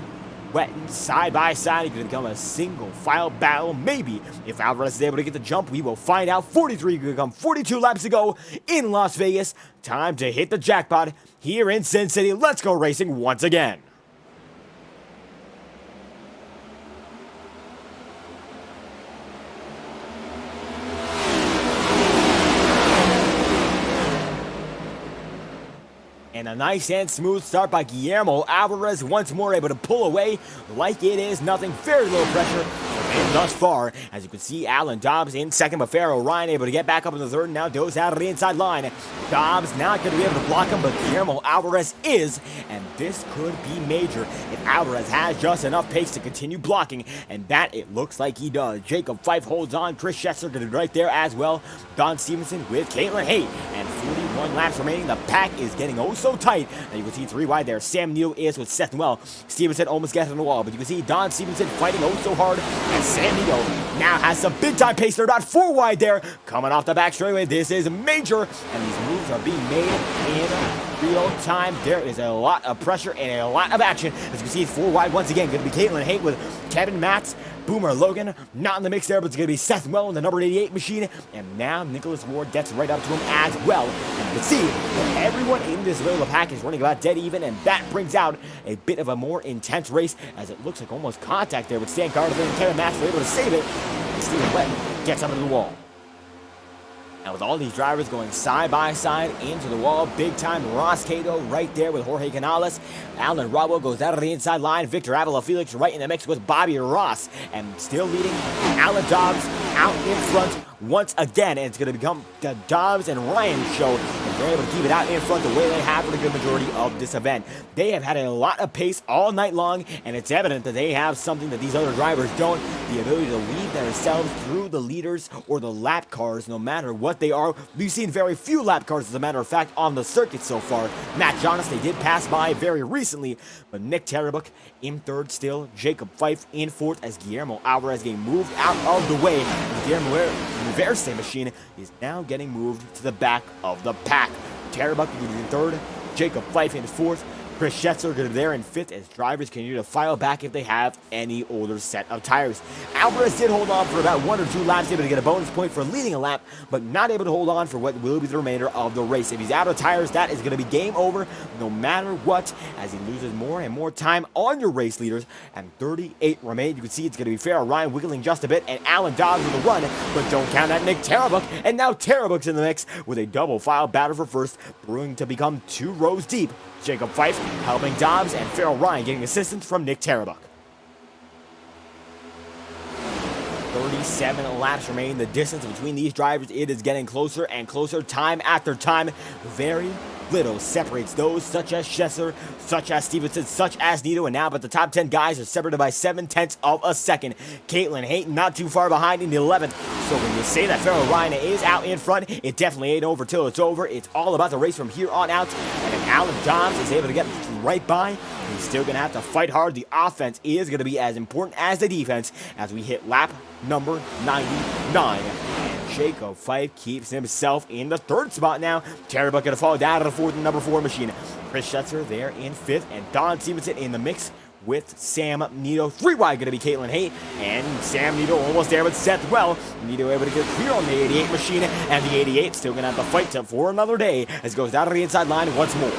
Wetton, side by side. It could become a single file battle, maybe. If Alvarez is able to get the jump, we will find out. 43 could become 42 laps to go in Las Vegas. Time to hit the jackpot here in Sin City. Let's go racing once again. And a nice and smooth start by Guillermo Alvarez, once more able to pull away like it is nothing. Very little pressure and thus far. As you can see, Alan Dobbs in second, but Farrell Ryan able to get back up in the third. Now goes out of the inside line. Dobbs not going to be able to block him, but Guillermo Alvarez is, and this could be major if Alvarez has just enough pace to continue blocking, and that it looks like he does. Jacob Fife holds on. Chris Schessler going to be right there as well. Don Stevenson with Caitlin Haight, and 41 laps remaining. The pack is getting oh so tight. Now you can see 3 wide there. Sam Neill is with Seth Noel. Stevenson almost gets on the wall, but you can see Don Stevenson fighting oh so hard. And Sam Neill now has some big time pace. They're about 4 wide there. Coming off the back straightaway. This is major, and these moves are being made in real time. There is a lot of pressure and a lot of action. As you can see, 4 wide once again. Going to be Caitlin Haight with Kevin Matz. Boomer Logan, not in the mix there, but it's going to be Seth Well in the number 88 machine. And now Nicholas Ward gets right up to him as well. And you can see that everyone in this middle of the pack is running about dead even, and that brings out a bit of a more intense race, as it looks like almost contact there with Stan Carter and Kevin Matz were able to save it. And Steven Wetton gets up into the wall. And with all these drivers going side by side into the wall, big time Ross Cato right there with Jorge Canales. Alan Rodwell goes out of the inside line. Victor Avila Felix right in the mix with Bobby Ross. And still leading Alan Dobbs out in front once again. And it's going to become the Dobbs and Ryan show. And they're able to keep it out in front the way they have for the good majority of this event. They have had a lot of pace all night long, and it's evident that they have something that these other drivers don't. The ability to lead themselves through the leaders or the lap cars, no matter what they are. We've seen very few lap cars, as a matter of fact, on the circuit so far. Matt Jonas, they did pass by very recently, but Nick Terrebrook in third still. Jacob Fife in fourth as Guillermo Alvarez getting moved out of the way. And Guillermo Verse machine is now getting moved to the back of the pack. Terrebrook in third, Jacob Fife in fourth, Chris Schessler going to be there in fifth as drivers continue to file back if they have any older set of tires. Alvarez did hold on for about 1 or 2 laps, able to get a bonus point for leading a lap, but not able to hold on for what will be the remainder of the race. If he's out of tires, that is going to be game over no matter what, as he loses more and more time on your race leaders. And 38 remain. You can see it's going to be Farrell Ryan wiggling just a bit, and Alan Dobbs with a run, but don't count out Nick Terrebrook. And now Terrebrook's in the mix with a double file battle for first, brewing to become 2 rows deep. Jacob Fife helping Dobbs, and Farrell Ryan getting assistance from Nick Terrebrook. 37 laps remain. The distance between these drivers, it is getting closer and closer time after time. Very, little separates those such as Schesser, such as Stevenson, such as Nito, and now but the top 10 guys are separated by 7/10 of a second. Caitlin Hayton not too far behind in the 11th. So when you say that Farrell Ryan is out in front, it definitely ain't over till it's over. It's all about the race from here on out. And if Alan Dobbs is able to get right by, he's still going to have to fight hard. The offense is going to be as important as the defense as we hit lap number 99. And Jacob Fife keeps himself in the 3rd spot now. Terry Buck going to fall down to the 4th and number 4 machine. Chris Schutzer there in 5th, and Don Stevenson in the mix with Sam Nito. 3 wide going to be Caitlin Haight, and Sam Nito almost there with Seth Well. Nito able to get clear on the 88 machine, and the 88 still going to have to fight for another day as it goes down to the inside line once more.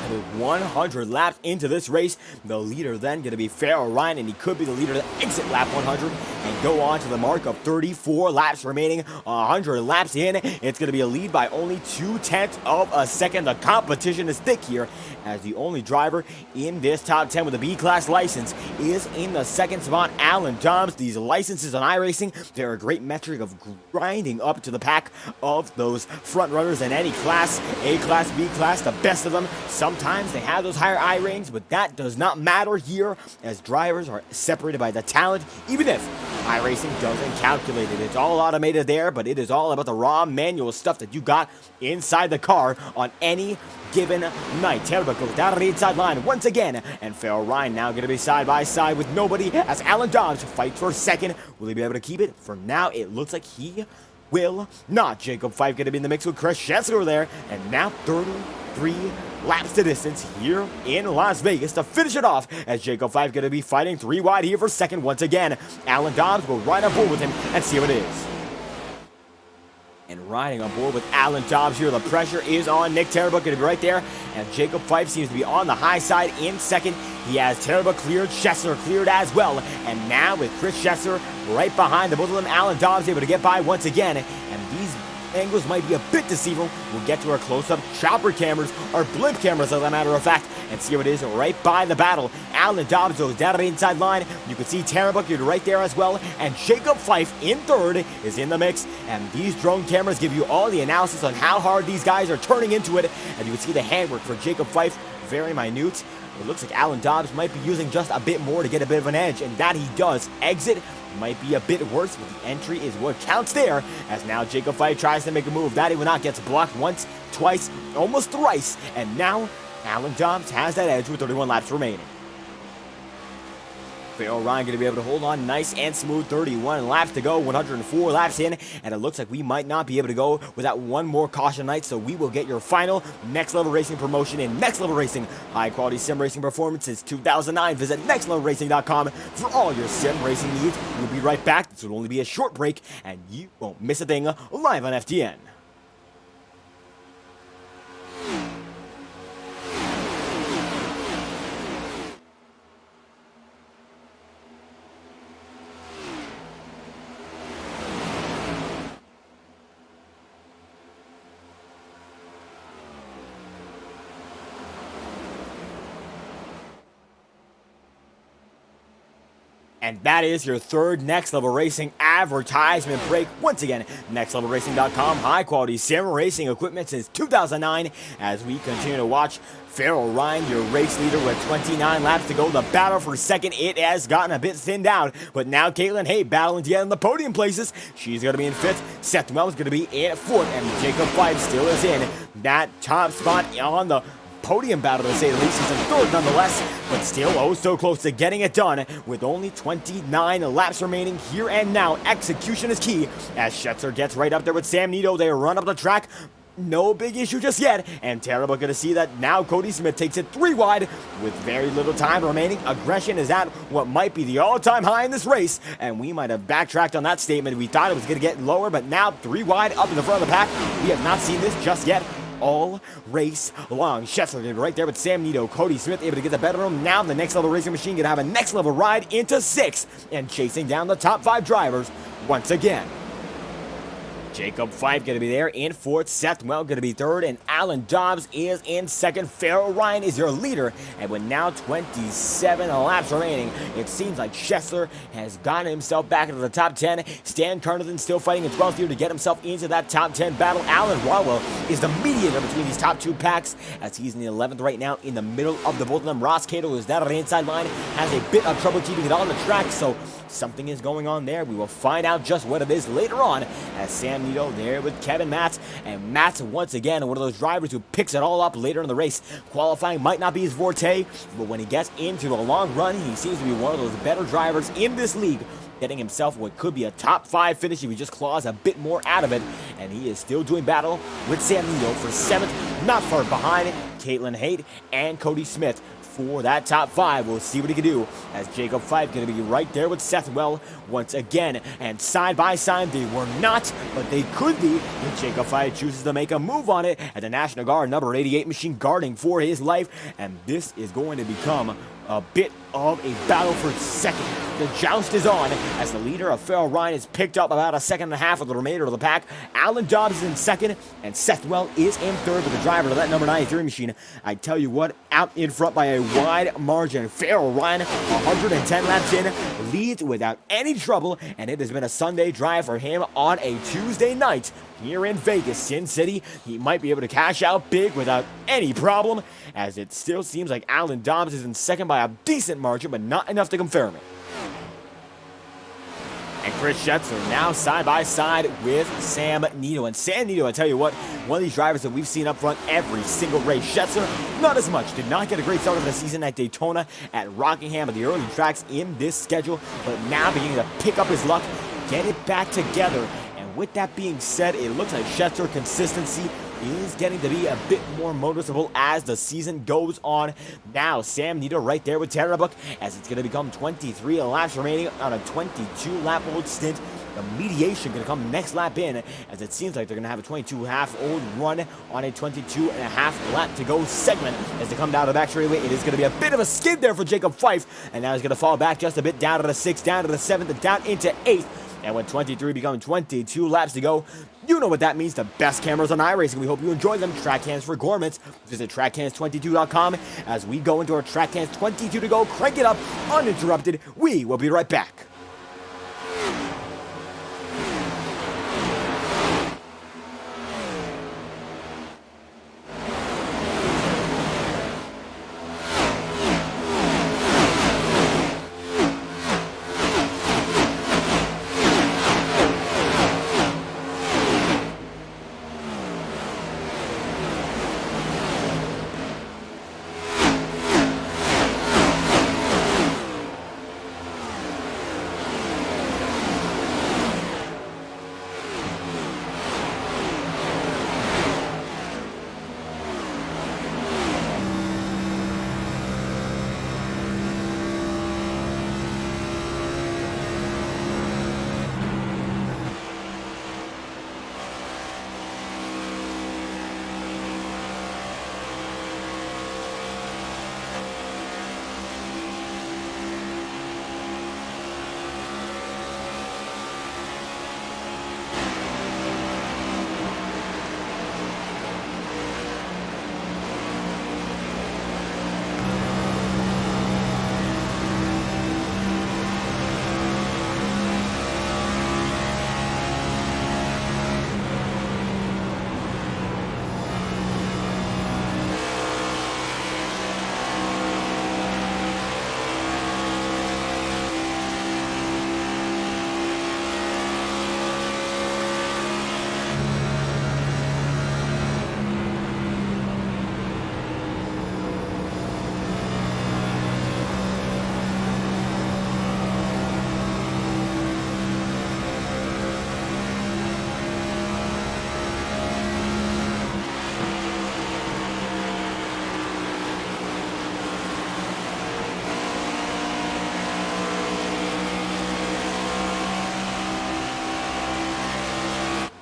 With 100 laps into this race, the leader then going to be Farrell Ryan, and he could be the leader to exit lap 100 and go on to the mark of 34 laps remaining. 100 laps in, it's going to be a lead by only 0.2 of a second. The competition is thick here as the only driver in this top 10 with a B-class license is in the 2nd spot, Alan Dobbs. These licenses on iRacing, they're a great metric of grinding up to the pack of those front runners in any class, A class, B class, the best of them. Sometimes they have those higher I ratings, but that does not matter here as drivers are separated by the talent, even if iRacing doesn't calculate it. It's all automated there, but it is all about the raw manual stuff that you got inside the car on any given night. Taylor goes down to the inside line once again, and Farrell Ryan now going to be side by side with nobody as Alan Dobbs fights for 2nd. Will he be able to keep it? For now, it looks like he will not. Jacob Fife going to be in the mix with Chris Schesler there, and now 33 laps to distance here in Las Vegas to finish it off as Jacob Fife going to be fighting 3 wide here for 2nd once again. Alan Dobbs will ride on board with him and see what it is. And riding on board with Alan Dobbs here, the pressure is on Nick Terabuk, going to be right there. And Jacob Fife seems to be on the high side in 2nd. He has Terabuk cleared, Schesser cleared as well. And now with Chris Schesser right behind the both of them, Alan Dobbs able to get by once again. And these angles might be a bit deceiving. We'll get to our close-up chopper cameras, or blimp cameras as a matter of fact, and see what it is right by the battle. Alan Dobbs goes down to the inside line. You can see Terabuk right there as well, and Jacob Fife in 3rd is in the mix. And these drone cameras give you all the analysis on how hard these guys are turning into it, and you can see the handwork for Jacob Fife, very minute. It looks like Alan Dobbs might be using just a bit more to get a bit of an edge, and that he does. Exit might be a bit worse, but the entry is what counts there, as now Jacob Fife tries to make a move. That he will not, gets blocked once, twice, almost thrice, and now Alan Dobbs has that edge with 31 laps remaining. Farrell Ryan going to be able to hold on nice and smooth. 31 laps to go, 104 laps in, and it looks like we might not be able to go without one more caution night, so we will get your final Next Level Racing promotion in Next Level Racing. High quality sim racing performance since 2009. Visit nextlevelracing.com for all your sim racing needs. We'll be right back. This will only be a short break, and you won't miss a thing live on FTN. And that is your 3rd Next Level Racing advertisement break. Once again, nextlevelracing.com, high quality sim racing equipment since 2009 as we continue to watch Farrell Ryan, your race leader with 29 laps to go. The battle for 2nd, it has gotten a bit thinned out, but now Caitlin Hayt battling to get in the podium places. She's going to be in 5th. Seth Wells going to be in 4th, and Jacob Fife still is in that top spot on the podium battle, to say the least. He's in 3rd nonetheless, but still oh so close to getting it done with only 29 laps remaining here and now. Execution is key as Schutzer gets right up there with Sam Nito. They run up the track. No big issue just yet, and terrible going to see that now Cody Smith takes it 3 wide with very little time remaining. Aggression is at what might be the all-time high in this race, and we might have backtracked on that statement. We thought it was going to get lower, but now 3 wide up in the front of the pack. We have not seen this just yet all race long. Scheffler right there with Sam Nito. Cody Smith able to get the better of him. Now the Next Level Racing machine going to have a next level ride into 6th and chasing down the top 5 drivers once again. Jacob Fife going to be there in fourth. Seth Well going to be third. And Alan Dobbs is in second. Farrell Ryan is your leader. And with now 27 laps remaining, it seems like Schessler has gotten himself back into the top 10. Stan Carnathan still fighting in 12th here to get himself into that top 10 battle. Alan Rodwell is the mediator between these top two packs as he's in the 11th right now in the middle of the both of them. Ross Cato is down on the inside line, has a bit of trouble keeping it on the track, so something is going on there. We will find out just what it is later on as Sam Nito there with Kevin Matz. And Matz, once again, one of those drivers who picks it all up later in the race. Qualifying might not be his forte, but when he gets into the long run, he seems to be one of those better drivers in this league, getting himself what could be a top 5 finish if he just claws a bit more out of it. And he is still doing battle with Sam Nito for 7th, not far behind Caitlin Haight and Cody Smith for that top 5. We'll see what he can do as Jacob Fife going to be right there with Seth Well once again. And side by side, they were not, but they could be if Jacob Fife chooses to make a move on it at the National Guard number 88 machine guarding for his life. And this is going to become a bit of a battle for second. The joust is on as the leader of Farrell Ryan is picked up about a second and a half of the remainder of the pack. Alan Dobbs is in second, and Seth Well is in third with the driver of that number 93 machine. I tell you what, out in front by a wide margin. Farrell Ryan, 110 laps in, leads without any trouble, and it has been a Sunday drive for him on a Tuesday night here in Vegas, Sin City. He might be able to cash out big without any problem, as it still seems like Alan Dobbs is in second by a decent margin, but not enough to confirm it. And Chris Schutzer now side by side with Sam Nito. And Sam Nito, I tell you what, one of these drivers that we've seen up front every single race. Schutzer, not as much. Did not get a great start of the season at Daytona, at Rockingham, at the early tracks in this schedule, but now beginning to pick up his luck, get it back together. And with that being said, it looks like Schutzer consistency is getting to be a bit more noticeable as the season goes on. Now, Sam Nito right there with Terrabuck as it's going to become 23 laps remaining on a 22-lap-old stint. The mediation going to come next lap in, as it seems like they're going to have a 22-half-old run on a 22.5-lap-to-go segment as they come down to the back straightaway. It is going to be a bit of a skid there for Jacob Fife, and now he's going to fall back just a bit down to the 6th, down to the 7th, and down into 8th. And when 23 become 22 laps to go, you know what that means. The best cameras on iRacing. We hope you enjoy them. Track cams for Gormans. Visit trackcams22.com as we go into our Track Cams 22 to go. Crank it up uninterrupted. We will be right back.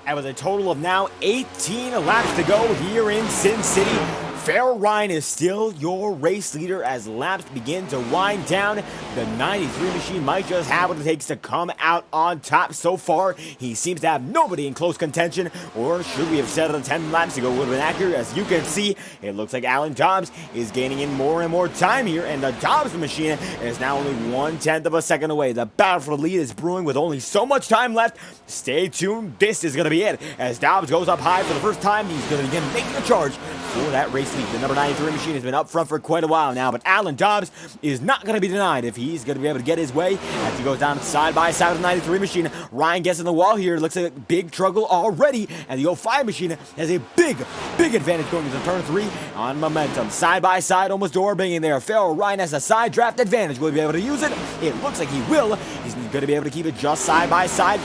And with a total of now 18 laps to go here in Sin City, FORL Ryan is still your race leader as laps begin to wind down. The 93 machine might just have what it takes to come out on top so far. He seems to have nobody in close contention, or should we have said it 10 laps ago would have been accurate. As you can see, it looks like Alan Dobbs is gaining in more and more time here, and the Dobbs machine is now only 1/10 of a second away. The battle for the lead is brewing with only so much time left. Stay tuned, this is going to be it. As Dobbs goes up high for the first time, he's going to begin making a charge for that race lead. The number 93 machine has been up front for quite a while now, but Alan Dobbs is not going to be denied if he's going to be able to get his way as he goes down side by side with the 93 machine. Ryan gets in the wall here. Looks like a big struggle already, and the 05 machine has a big advantage going into turn 3 on momentum. Side by side, almost door banging there. FORL Ryan has a side draft advantage. Will he be able to use it? It looks like he will. He's going to be able to keep it just side by side.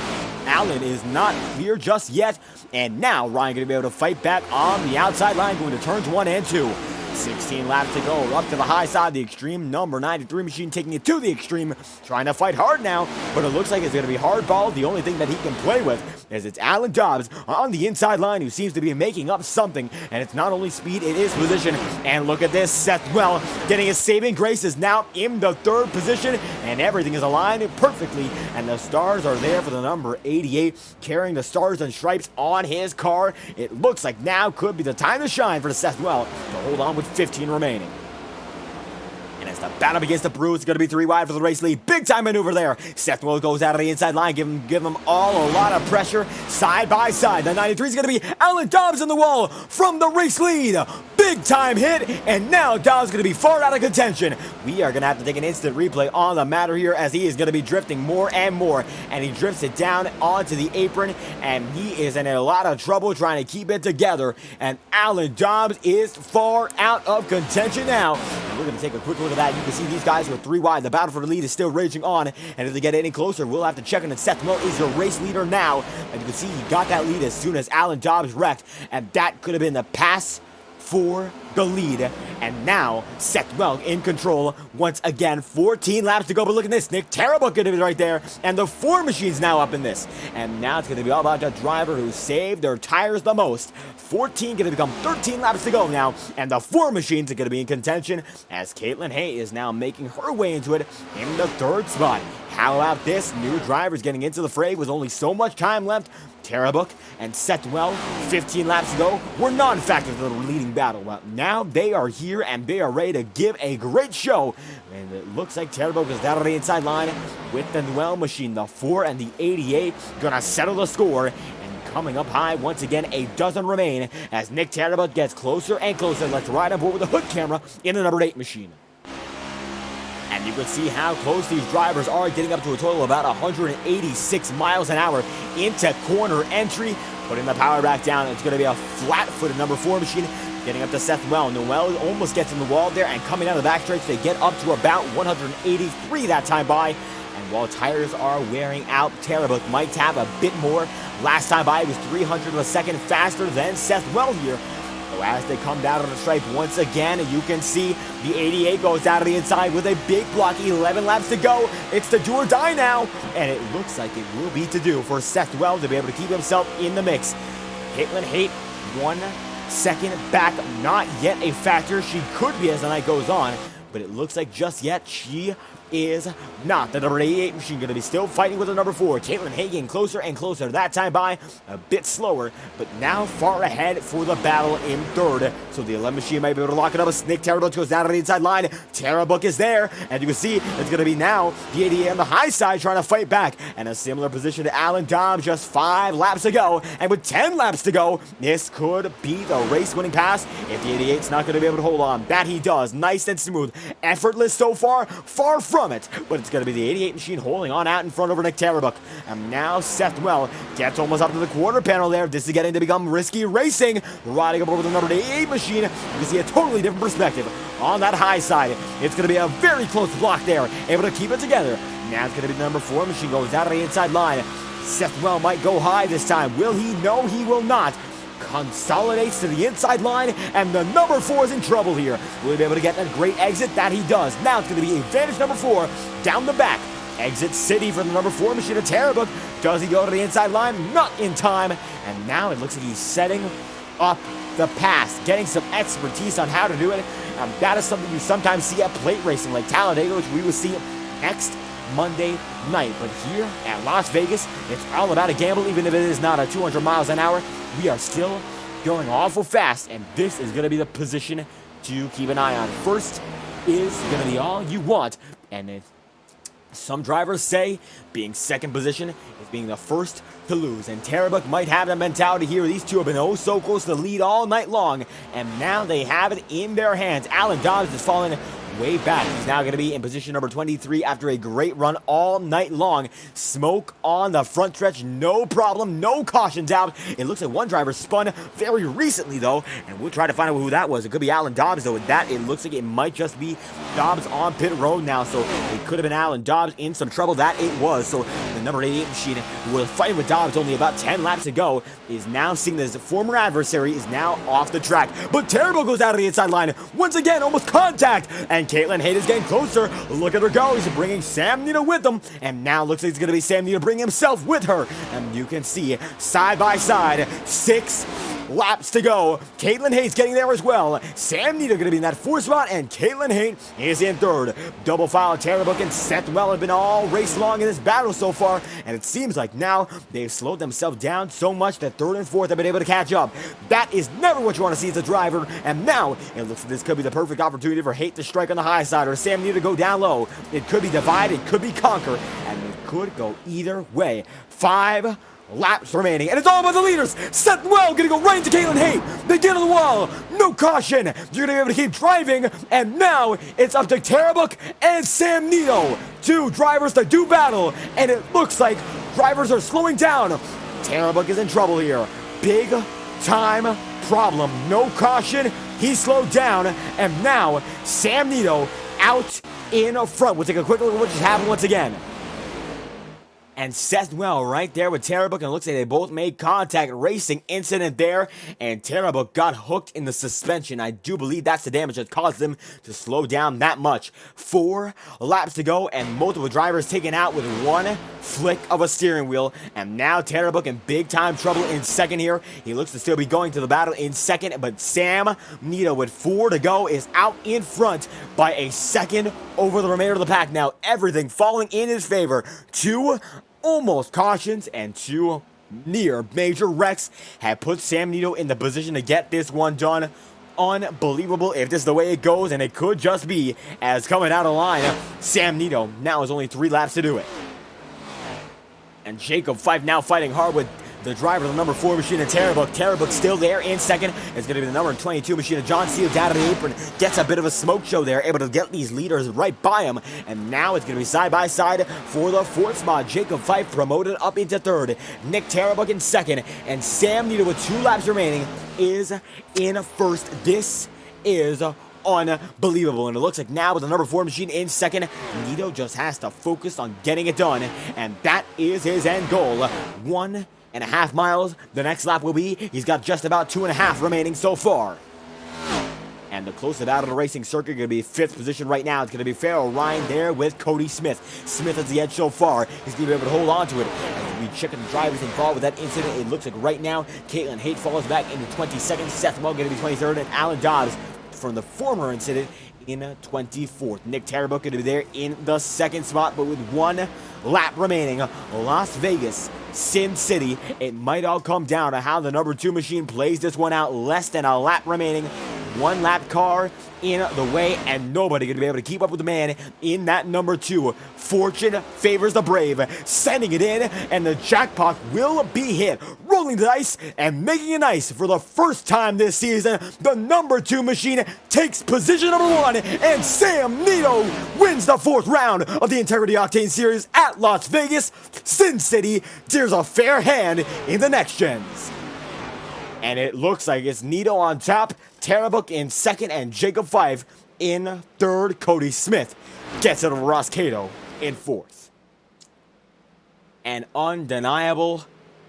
Allen is not clear just yet, and now Ryan going to be able to fight back on the outside line going to turns 1 and 2. 16 laps to go, up to the high side of the extreme. Number 93 machine taking it to the extreme, trying to fight hard now, but it looks like it's going to be hardball. The only thing that he can play with is it's Alan Dobbs on the inside line who seems to be making up something, and it's not only speed, it is position. And look at this, Seth Well getting his saving grace, is now in the 3rd position, and everything is aligned perfectly, and the stars are there for the number 88, carrying the stars and stripes on his car. It looks like now could be the time to shine for Seth Well to hold on with 15 remaining. And as the battle begins to brew, it's going to be 3 wide for the race lead. Big time maneuver there. Seth Will goes out of the inside line, give them all a lot of pressure side by side. The 93 is going to be Alan Dobbs in the wall from the race lead. Big time hit, and now Dobbs is going to be far out of contention. We are going to have to take an instant replay on the matter here as he is going to be drifting more and more, and he drifts it down onto the apron, and he is in a lot of trouble trying to keep it together, and Alan Dobbs is far out of contention now. And we're going to take a quick look at that. You can see these guys are 3 wide. The battle for the lead is still raging on, and if they get any closer, we'll have to check on it. Seth Well is your race leader now, and you can see he got that lead as soon as Alan Dobbs wrecked, and that could have been the pass for the lead. And now Seth Well in control once again. 14 laps to go, but look at this, Nick Terrible going to be right there, and the 4 machines now up in this, and now it's going to be all about the driver who saved their tires the most. 14 going to become 13 laps to go now, and the 4 machines are going to be in contention as Caitlin Hay is now making her way into it in the 3rd spot. How about this? New drivers getting into the fray with only so much time left. Tarabook and Seth Well, 15 laps to go, were non-factors in the leading battle. Well, now they are here and they are ready to give a great show. And it looks like Tarabook is down on the inside line with the Well machine. The 4 and the 88 gonna settle the score. And coming up high once again, a dozen remain as Nick Tarabook gets closer and closer. Let's ride on board with the hood camera in the number 8 machine. And you can see how close these drivers are, getting up to a total of about 186 miles an hour into corner entry. Putting the power back down, it's going to be a flat-footed number 4 machine, getting up to Seth Well. Noel almost gets in the wall there, and coming down the backstretch, they get up to about 183 that time by. And while tires are wearing out, Tarabook might have a bit more. Last time by, it was 300 of a second faster than Seth Well here. So as they come down on the stripe once again, you can see the 88 goes out of the inside with a big block. 11 laps to go. It's the do or die now. And it looks like it will be to do for Seth Well to be able to keep himself in the mix. Caitlin Haight, 1 second back. Not yet a factor. She could be as the night goes on, but it looks like just yet she is not. The number 88 machine going to be still fighting with the number 4. Caitlin Hagan closer and closer. That time by a bit slower, but now far ahead for the battle in 3rd. So the 11 machine might be able to lock it up as Nick Tarabook goes down to the inside line. Tarabook is there, and you can see it's going to be now the 88 on the high side trying to fight back. And a similar position to Alan Dobbs, just 5 laps to go. And with 10 laps to go, this could be the race-winning pass if the 88's not going to be able to hold on. That he does. Nice and smooth. Effortless so far. Far from it, but it's going to be the 88 machine holding on out in front over Nick Tarabook. And now Seth Well gets almost up to the quarter panel there. This is getting to become risky racing. Riding up over the number 88 machine, you can see a totally different perspective on that high side. It's going to be a very close block there, able to keep it together. Now it's going to be the number 4 machine goes out on the inside line. Seth Well might go high this time. Will he? No, he will not. Consolidates to the inside line, and the number 4 is in trouble here. Will he be able to get a great exit? That he does. Now it's going to be advantage number 4 down the back. Exit City for the number 4 machine of Tarabook. Does he go to the inside line? Not in time. And now it looks like he's setting up the pass, getting some expertise on how to do it. That is something you sometimes see at plate racing like Talladega, which we will see next Monday night. But here at Las Vegas, it's all about a gamble. Even if it is not at 200 miles an hour, we are still going awful fast, and this is going to be the position to keep an eye on. First is going to be all you want, and some drivers say being second position is being the first to lose, and Terrebonne might have that mentality here. These two have been oh so close to the lead all night long, and now they have it in their hands. Alan Dobbs is falling way back. He's now going to be in position number 23 after a great run all night long. Smoke on the front stretch, no problem, no cautions out. It looks like one driver spun very recently, though, and we'll try to find out who that was. It could be Alan Dobbs, though. With that, it looks like it might just be Dobbs on pit road now, so it could have been Alan Dobbs in some trouble. That it was. So the number 88 machine, who was fighting with Dobbs only about 10 laps to go, is now seeing that his former adversary is now off the track. But Terrible goes out of the inside line. Once again, almost contact, and Caitlin Hayes is getting closer. Look at her go. He's bringing Sam Nita with him, and now looks like it's going to be Sam Nita bringing himself with her. And you can see side by side, 6 laps to go. Caitlin Hayes getting there as well. Sam Nita going to be in that 4th spot, and Caitlin Hayes is in 3rd. Double file Terrible and Seth Well have been all race long in this battle so far, and it seems like now they've slowed themselves down so much that 3rd and 4th have been able to catch up. That is never what you want to see as a driver, and now it looks like this could be the perfect opportunity for Hate to strike on the high side or Sam Nita to go down low. It could be divide, it could be conquer, and it could go either way. 5 laps remaining, and it's all about the leaders. Seth Well gonna go right into Caitlin Hayes. They get on the wall, no caution. You're gonna be able to keep driving, and now it's up to Terrebonne and Sam Nito. 2 drivers to do battle, and it looks like drivers are slowing down. Terrebonne is in trouble here. Big time problem. No caution. He slowed down, and now Sam Nito out in front. We'll take a quick look at what just happened once again. And Seth Well right there with Terrebonne, and it looks like they both made contact. Racing incident there, and Terrebonne got hooked in the suspension. I do believe that's the damage that caused them to slow down that much. 4 laps to go, and multiple drivers taken out with 1 flick of a steering wheel. And now Terrebonne in big time trouble in 2nd here. He looks to still be going to the battle in 2nd, but Sam Nito with 4 to go is out in front by a 2nd over the remainder of the pack. Now everything falling in his favor. 2 almost cautions and 2 near major wrecks have put Sam Nito in the position to get this one done. Unbelievable if this is the way it goes, and it could just be, as coming out of line, Sam Nito now has only 3 laps to do it. And Jacob Fife now fighting hard with the driver of the number 4 machine of Terrebonne. Terrebonne still there in 2nd. It's going to be the number 22 machine of John Seal down to the apron. Gets a bit of a smoke show there, able to get these leaders right by him. And now it's going to be side by side for the 4th spot. Jacob Fife promoted up into 3rd. Nick Terrebonne in 2nd. And Sam Nito with 2 laps remaining is in 1st. This is unbelievable, and it looks like now with the number 4 machine in 2nd, Nito just has to focus on getting it done, and that is his end goal. 1.5 miles. The next lap will be, he's got just about 2.5 remaining so far. And the closest out of the racing circuit going to be 5th position right now. It's going to be Farrell Ryan there with Cody Smith. Smith has the edge so far. He's going to be able to hold on to it. As we check the drivers involved with that incident, it looks like right now Caitlin Haight falls back into 22nd. Seth Well going to be 23rd, and Alan Dobbs from the former incident in 24th. Nick Terrebonne going to be there in the 2nd spot, but with 1 lap remaining. Las Vegas, Sin City. It might all come down to how the number 2 machine plays this one out. Less than a lap remaining. 1 lap car in the way, and nobody going to be able to keep up with the man in that number 2. Fortune favors the brave, sending it in, and the jackpot will be hit. Rolling the dice and making it nice for the first time this season. The number 2 machine takes position number 1, and Sam Nito wins the 4th round of the Integrity Octane Series at Las Vegas. Sin City deals a fair hand in the next gens. And it looks like it's Nito on top, Terrebonne in 2nd, and Jacob Fife in 3rd. Cody Smith gets it over Ross Cato in 4th. An undeniable,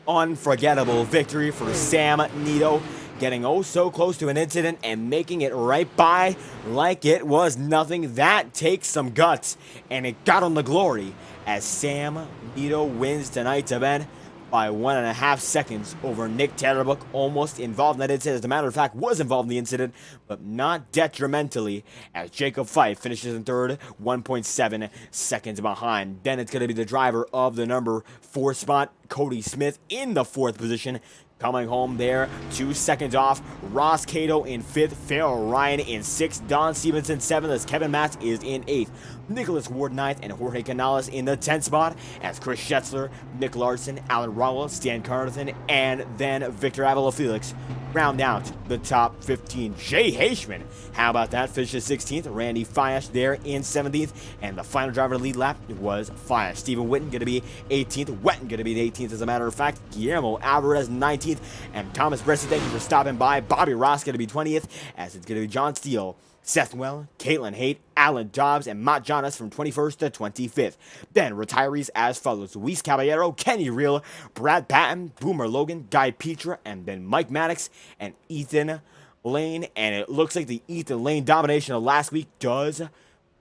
unforgettable victory for Sam Nito, getting oh so close to an incident and making it right by like it was nothing. That takes some guts, and it got him the glory as Sam Nito wins tonight's event. by 1.5 seconds over Nick Terrebrook, almost involved in that incident. As a matter of fact, was involved in the incident, but not detrimentally, as Jacob Fife finishes in third, 1.7 seconds behind. Then it's going to be the driver of the number 4 spot, Cody Smith, in the 4th position. Coming home there, 2 seconds off. Ross Cato in 5th, Farrell Ryan in 6th, Don Stevenson 7th, as Kevin Matz is in 8th. Nicholas Ward 9th, and Jorge Canales in the 10th spot, as Chris Schetzler, Nick Larson, Alan Rowell, Stan Carnathan, and then Victor Avila Felix round out the top 15. Jay Haishman, how about that? Finishes 16th. Randy Fiash there in 17th, and the final driver to lead lap was Fiash. Stephen Witten going to be 18th. Wetton going to be the 18th, as a matter of fact. Guillermo Alvarez 19th, and Thomas Bresci, thank you for stopping by. Bobby Ross going to be 20th, as it's going to be John Steele, Seth Well, Caitlin Haight, Alan Dobbs, and Matt Jonas from 21st to 25th. Then retirees as follows: Luis Caballero, Kenny Reel, Brad Patton, Boomer Logan, Guy Petra, and then Mike Maddox and Ethan Lane. And it looks like the Ethan Lane domination of last week does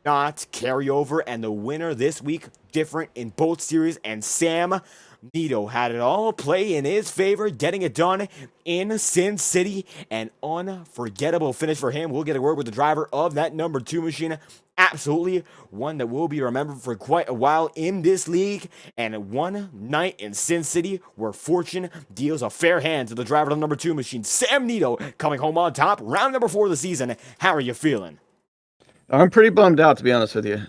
not carry over, and the winner this week different in both series, and Sam Nito had it all play in his favor, getting it done in Sin City. An unforgettable finish for him. We'll get a word with the driver of that number 2 machine. Absolutely one that will be remembered for quite a while in this league. And one night in Sin City where fortune deals a fair hand to the driver of the number 2 machine. Sam Nito coming home on top. Round number 4 of the season. How are you feeling? I'm pretty bummed out, to be honest with you.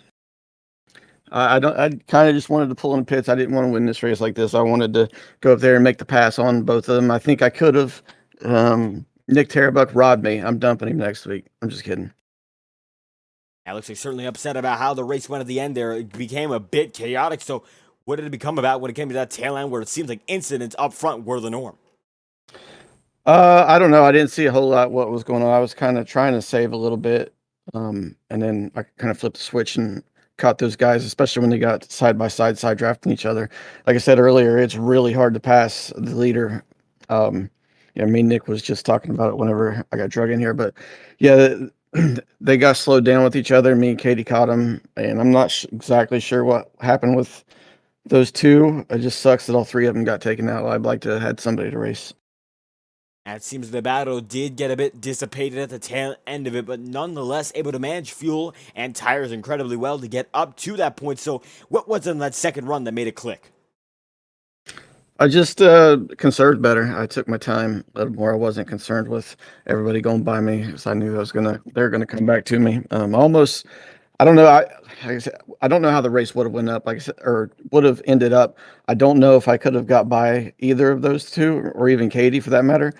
I kind of just wanted to pull in the pits. I didn't want to win this race like this. I wanted to go up there and make the pass on both of them. I think I could have. Nick Terrebrook robbed me. I'm dumping him next week. I'm just kidding. Alex is certainly upset about how the race went at the end there. It became a bit chaotic. So what did it become about when it came to that tail end where it seems like incidents up front were the norm? I don't know. I didn't see a whole lot what was going on. I was kind of trying to save a little bit. And then I kind of flipped the switch and caught those guys, especially when they got side by side drafting each other. Like I said earlier, it's really hard to pass the leader. Yeah, me and Nick was just talking about it whenever I got drug in here, but yeah, they got slowed down with each other. Me and Katie caught them, and I'm not exactly sure what happened with those two. It just sucks that all 3 of them got taken out. I'd like to have had somebody to race. And it seems the battle did get a bit dissipated at the tail end of it, but nonetheless able to manage fuel and tires incredibly well to get up to that point. So what was in that second run that made it click? I just conserved better. I took my time a little more. I wasn't concerned with everybody going by me because I knew they're gonna come back to me. Almost, I don't know. I don't know how the race would have went up, like I said, or would have ended up. I don't know if I could have got by either of those two, or even Katie for that matter.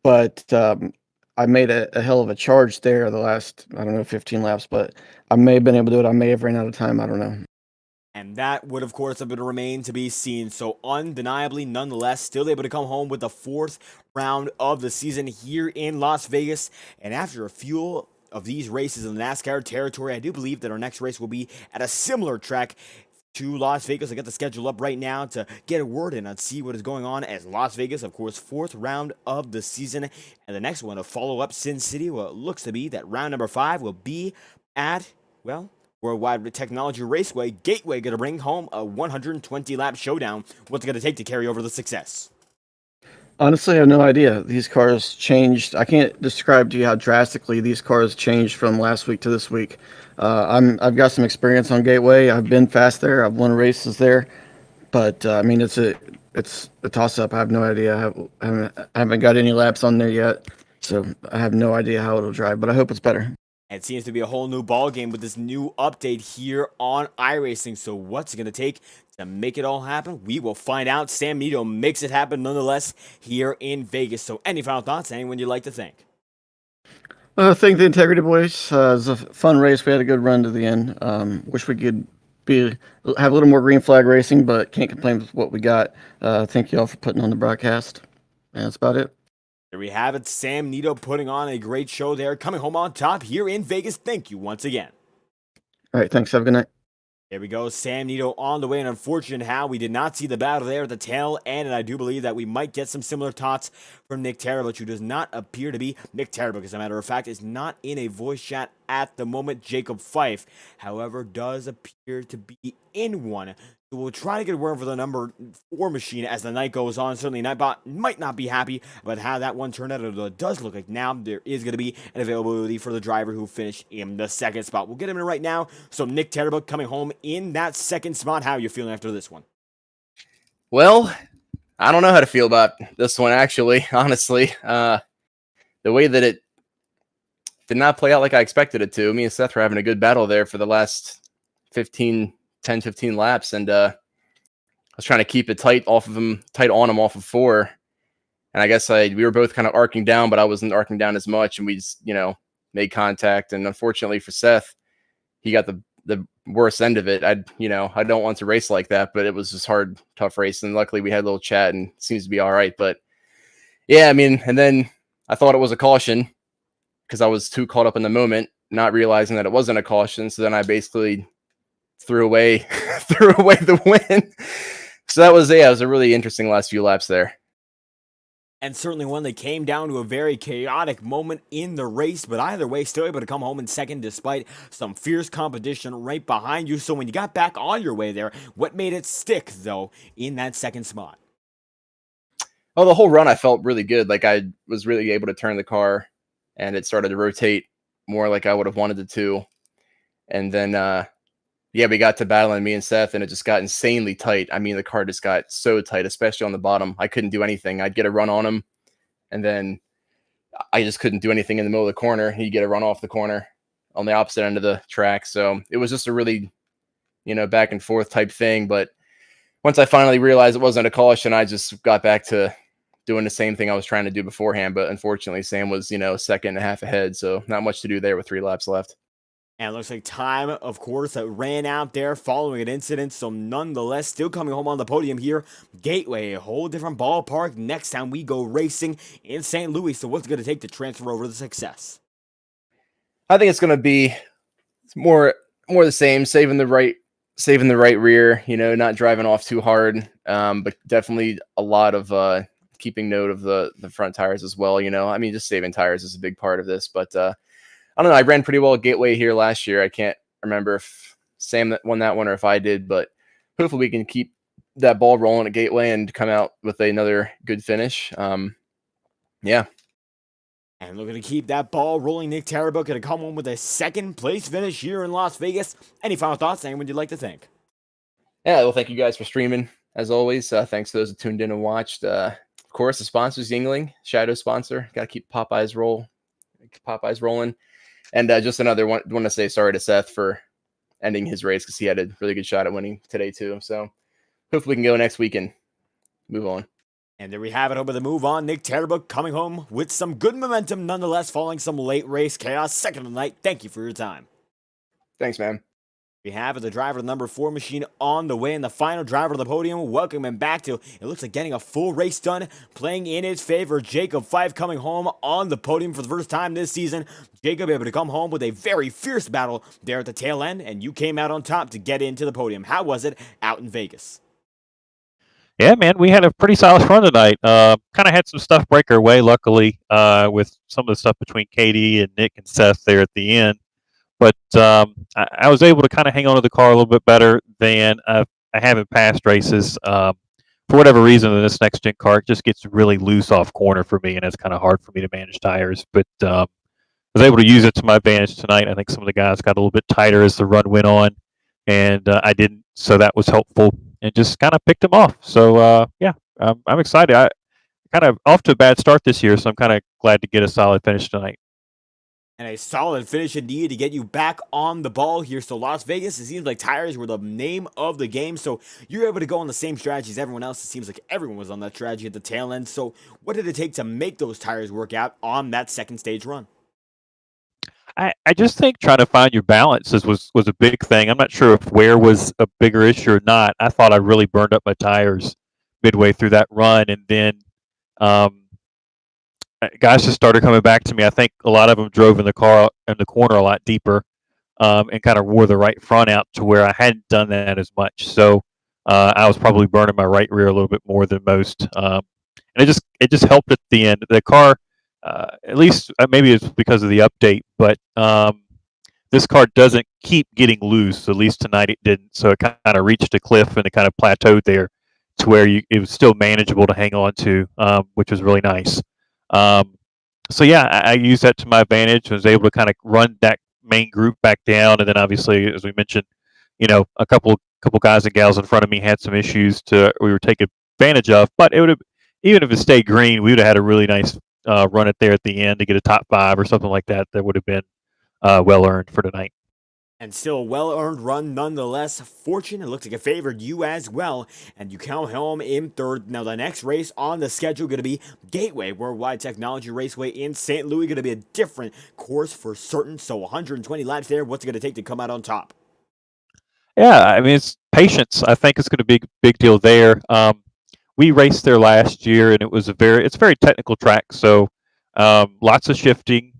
But I made a hell of a charge there the last, I don't know, 15 laps. But I may have been able to do it. I may have ran out of time. I don't know. And that would, of course, have been remain to be seen. So undeniably, nonetheless, still able to come home with the 4th round of the season here in Las Vegas. And after a few of these races in the NASCAR territory, I do believe that our next race will be at a similar track to Las Vegas. I got the schedule up right now to get a word in and see what is going on as Las Vegas, of course, 4th round of the season. And the next one to follow up Sin City, well, it looks to be that round number 5 will be at, well, Worldwide Technology Raceway. Gateway going to bring home a 120-lap showdown. What's it going to take to carry over the success? Honestly, I have no idea. These cars changed. I can't describe to you how drastically these cars changed from last week to this week. I've got some experience on Gateway. I've been fast there. I've won races there. But I mean, it's a toss-up. I have no idea. I haven't got any laps on there yet, so I have no idea how it'll drive. But I hope it's better. It seems to be a whole new ball game with this new update here on iRacing. So what's it going to take to make it all happen? We will find out. Sam Nito makes it happen nonetheless here in Vegas. So any final thoughts? Anyone you'd like to thank? I think the Integrity boys. It was a fun race. We had a good run to the end. Wish we could have a little more green flag racing, but can't complain with what we got. Thank you all for putting on the broadcast. And that's about it. There we have it. Sam Nito putting on a great show there, coming home on top here in Vegas. Thank you once again. All right, thanks. Have a good night. There we go. Sam Nito on the way. And unfortunate how we did not see the battle there at the tail end. And I do believe that we might get some similar thoughts from Nick Terrebrook, who does not appear to be. Nick Terrebrook, as a matter of fact, is not in a voice chat at the moment. Jacob Fife, however, does appear to be in one. We'll try to get a word for the number 4 machine as the night goes on. Certainly, Nightbot might not be happy about how that one turned out. It does look like now there is going to be an availability for the driver who finished in the second spot. We'll get him in right now. So, Nick Terrebrook coming home in that second spot. How are you feeling after this one? Well, I don't know how to feel about this one, actually, honestly. The way that it did not play out like I expected it to. Me and Seth were having a good battle there for the last 10, 15 laps, and I was trying to keep it tight on him off of 4. And I guess we were both kind of arcing down, but I wasn't arcing down as much, and we just, made contact. And unfortunately for Seth, he got the worst end of it. I don't want to race like that, but it was just hard, tough race. And luckily we had a little chat and it seems to be all right. But yeah, I mean, and then I thought it was a caution because I was too caught up in the moment, not realizing that it wasn't a caution. So then I basically threw away the win. So that was a really interesting last few laps there. And certainly one that came down to a very chaotic moment in the race, but either way, still able to come home in second despite some fierce competition right behind you. So when you got back on your way there, what made it stick, though, in that second spot? Oh, the whole run I felt really good. Like I was really able to turn the car, and it started to rotate more like I would have wanted it to. And then, we got to battling, me and Seth, and it just got insanely tight. I mean, the car just got so tight, especially on the bottom. I couldn't do anything. I'd get a run on him, and then I just couldn't do anything in the middle of the corner. He'd get a run off the corner on the opposite end of the track. So it was just a really, back and forth type thing. But once I finally realized it wasn't a caution, I just got back to doing the same thing I was trying to do beforehand. But unfortunately, Sam was, second and a half ahead. So not much to do there with 3 laps left. And it looks like time, of course, that ran out there following an incident. So nonetheless, still coming home on the podium here. Gateway, a whole different ballpark. Next time we go racing in St. Louis. So what's it going to take to transfer over the success? I think it's going to be more the same, saving the right rear, not driving off too hard. But definitely a lot of keeping note of the front tires as well. I mean, just saving tires is a big part of this, but I don't know. I ran pretty well at Gateway here last year. I can't remember if Sam won that one or if I did, but hopefully we can keep that ball rolling at Gateway and come out with another good finish. Yeah. And looking to keep that ball rolling, Nick Terrebrook going to come home with a second place finish here in Las Vegas. Any final thoughts? Anyone you'd like to thank? Yeah, well, thank you guys for streaming, as always. Thanks to those who tuned in and watched. Of course, the sponsors, Yingling, Shadow sponsor. Got to keep Popeyes rolling. And just another one, want to say sorry to Seth for ending his race because he had a really good shot at winning today too. So hopefully we can go next week and move on. And there we have it. Over the move on. Nick Terrebrook coming home with some good momentum nonetheless, following some late race chaos. Second of the night. Thank you for your time. Thanks, man. We have the driver of the number 4 machine on the way, and the final driver of the podium. Welcome him back to, it looks like, getting a full race done, playing in his favor. Jacob Fife coming home on the podium for the first time this season. Jacob able to come home with a very fierce battle there at the tail end, and you came out on top to get into the podium. How was it out in Vegas? Yeah, man, we had a pretty solid run tonight. Kind of had some stuff break our way, luckily, with some of the stuff between Katie and Nick and Seth there at the end. But I was able to kind of hang on to the car a little bit better than I have in past races. For whatever reason, in this next-gen car, it just gets really loose off corner for me, and it's kind of hard for me to manage tires. But I was able to use it to my advantage tonight. I think some of the guys got a little bit tighter as the run went on, and I didn't, so that was helpful, and just kind of picked them off. So, I'm excited. I kind of off to a bad start this year, so I'm kind of glad to get a solid finish tonight. And a solid finish indeed to get you back on the ball here. So Las Vegas, it seems like tires were the name of the game. So you're able to go on the same strategy as everyone else. It seems like everyone was on that strategy at the tail end. So what did it take to make those tires work out on that second stage run? I just think trying to find your balances was a big thing. I'm not sure if wear was a bigger issue or not. I thought I really burned up my tires midway through that run. And then guys just started coming back to me. I think a lot of them drove in the car in the corner a lot deeper, and kind of wore the right front out to where I hadn't done that as much. So I was probably burning my right rear a little bit more than most, and it just helped at the end. The car, at least maybe it's because of the update, but this car doesn't keep getting loose. At least tonight it didn't. So it kind of reached a cliff and it kind of plateaued there to where it was still manageable to hang on to, which was really nice. So yeah, I used that to my advantage. I was able to kind of run that main group back down, and then obviously, as we mentioned, a couple guys and gals in front of me had some issues we were taking advantage of. But it would have, even if it stayed green, we would have had a really nice run it there at the end to get a top 5 or something like that. That would have been well earned for tonight. And still a well-earned run nonetheless. Fortune, it looks like it favored you as well. And you come home in third. Now the next race on the schedule going to be Gateway Worldwide Technology Raceway in St. Louis. Going to be a different course for certain. So 120 laps there. What's it going to take to come out on top? Yeah, I mean, it's patience. I think it's going to be a big deal there. We raced there last year, and it's a very technical track. So lots of shifting.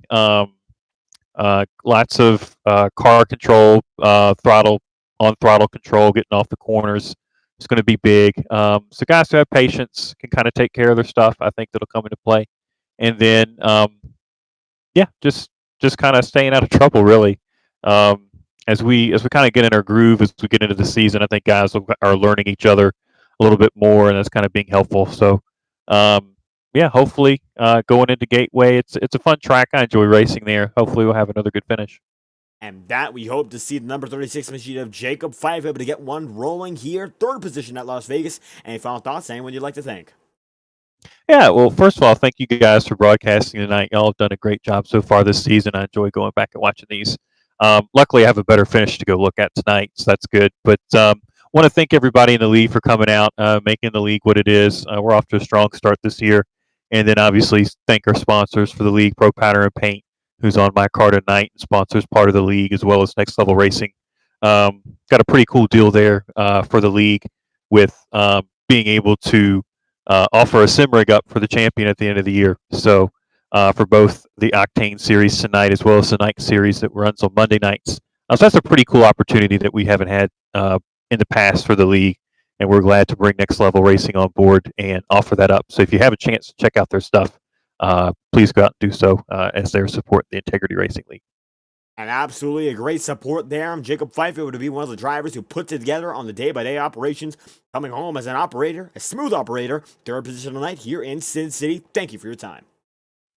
Lots of car control, throttle control, getting off the corners. It's going to be big. So guys who have patience can kind of take care of their stuff. I think that'll come into play. And then, just kind of staying out of trouble, really. As we kind of get in our groove as we get into the season, I think guys are learning each other a little bit more, and that's kind of being helpful. So, hopefully going into Gateway, it's a fun track. I enjoy racing there. Hopefully we'll have another good finish. And that we hope to see the number 36 machine of Jacob Fife able to get one rolling here. Third position at Las Vegas. Any final thoughts? Anyone you'd like to thank? Yeah, well, first of all, thank you guys for broadcasting tonight. Y'all have done a great job so far this season. I enjoy going back and watching these. Luckily, I have a better finish to go look at tonight, so that's good. But want to thank everybody in the league for coming out, making the league what it is. We're off to a strong start this year. And then obviously thank our sponsors for the league, Pro Powder and Paint, who's on my car tonight and sponsors part of the league, as well as Next Level Racing. Got a pretty cool deal there for the league with being able to offer a sim rig up for the champion at the end of the year. So for both the Octane Series tonight as well as the Night Series that runs on Monday nights. So that's a pretty cool opportunity that we haven't had in the past for the league. And we're glad to bring Next Level Racing on board and offer that up. So if you have a chance to check out their stuff, please go out and do so as they're supporting the Integrity Racing League. And absolutely a great support there. I'm Jacob Fife, able to be one of the drivers who puts it together on the day-by-day operations, coming home as an operator, a smooth operator, third position tonight here in Sin City. Thank you for your time.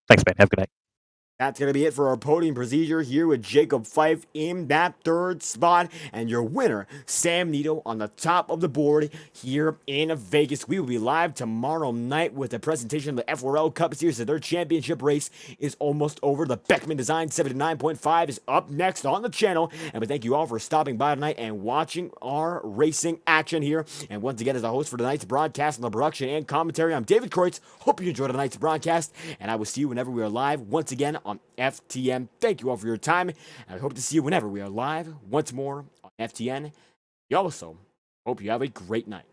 Thanks, man. Have a good night. That's going to be it for our podium procedure here with Jacob Fife in that third spot. And your winner, Sam Nito, on the top of the board here in Vegas. We will be live tomorrow night with a presentation of the FORL Cup Series. Their championship race is almost over. The Beckman Design 79.5 is up next on the channel. And we thank you all for stopping by tonight and watching our racing action here. And once again, as the host for tonight's broadcast and the production and commentary, I'm David Kreutz. Hope you enjoyed tonight's broadcast. And I will see you whenever we are live once again on FTN. Thank you all for your time, and I hope to see you whenever we are live once more on FTN. We also hope you have a great night.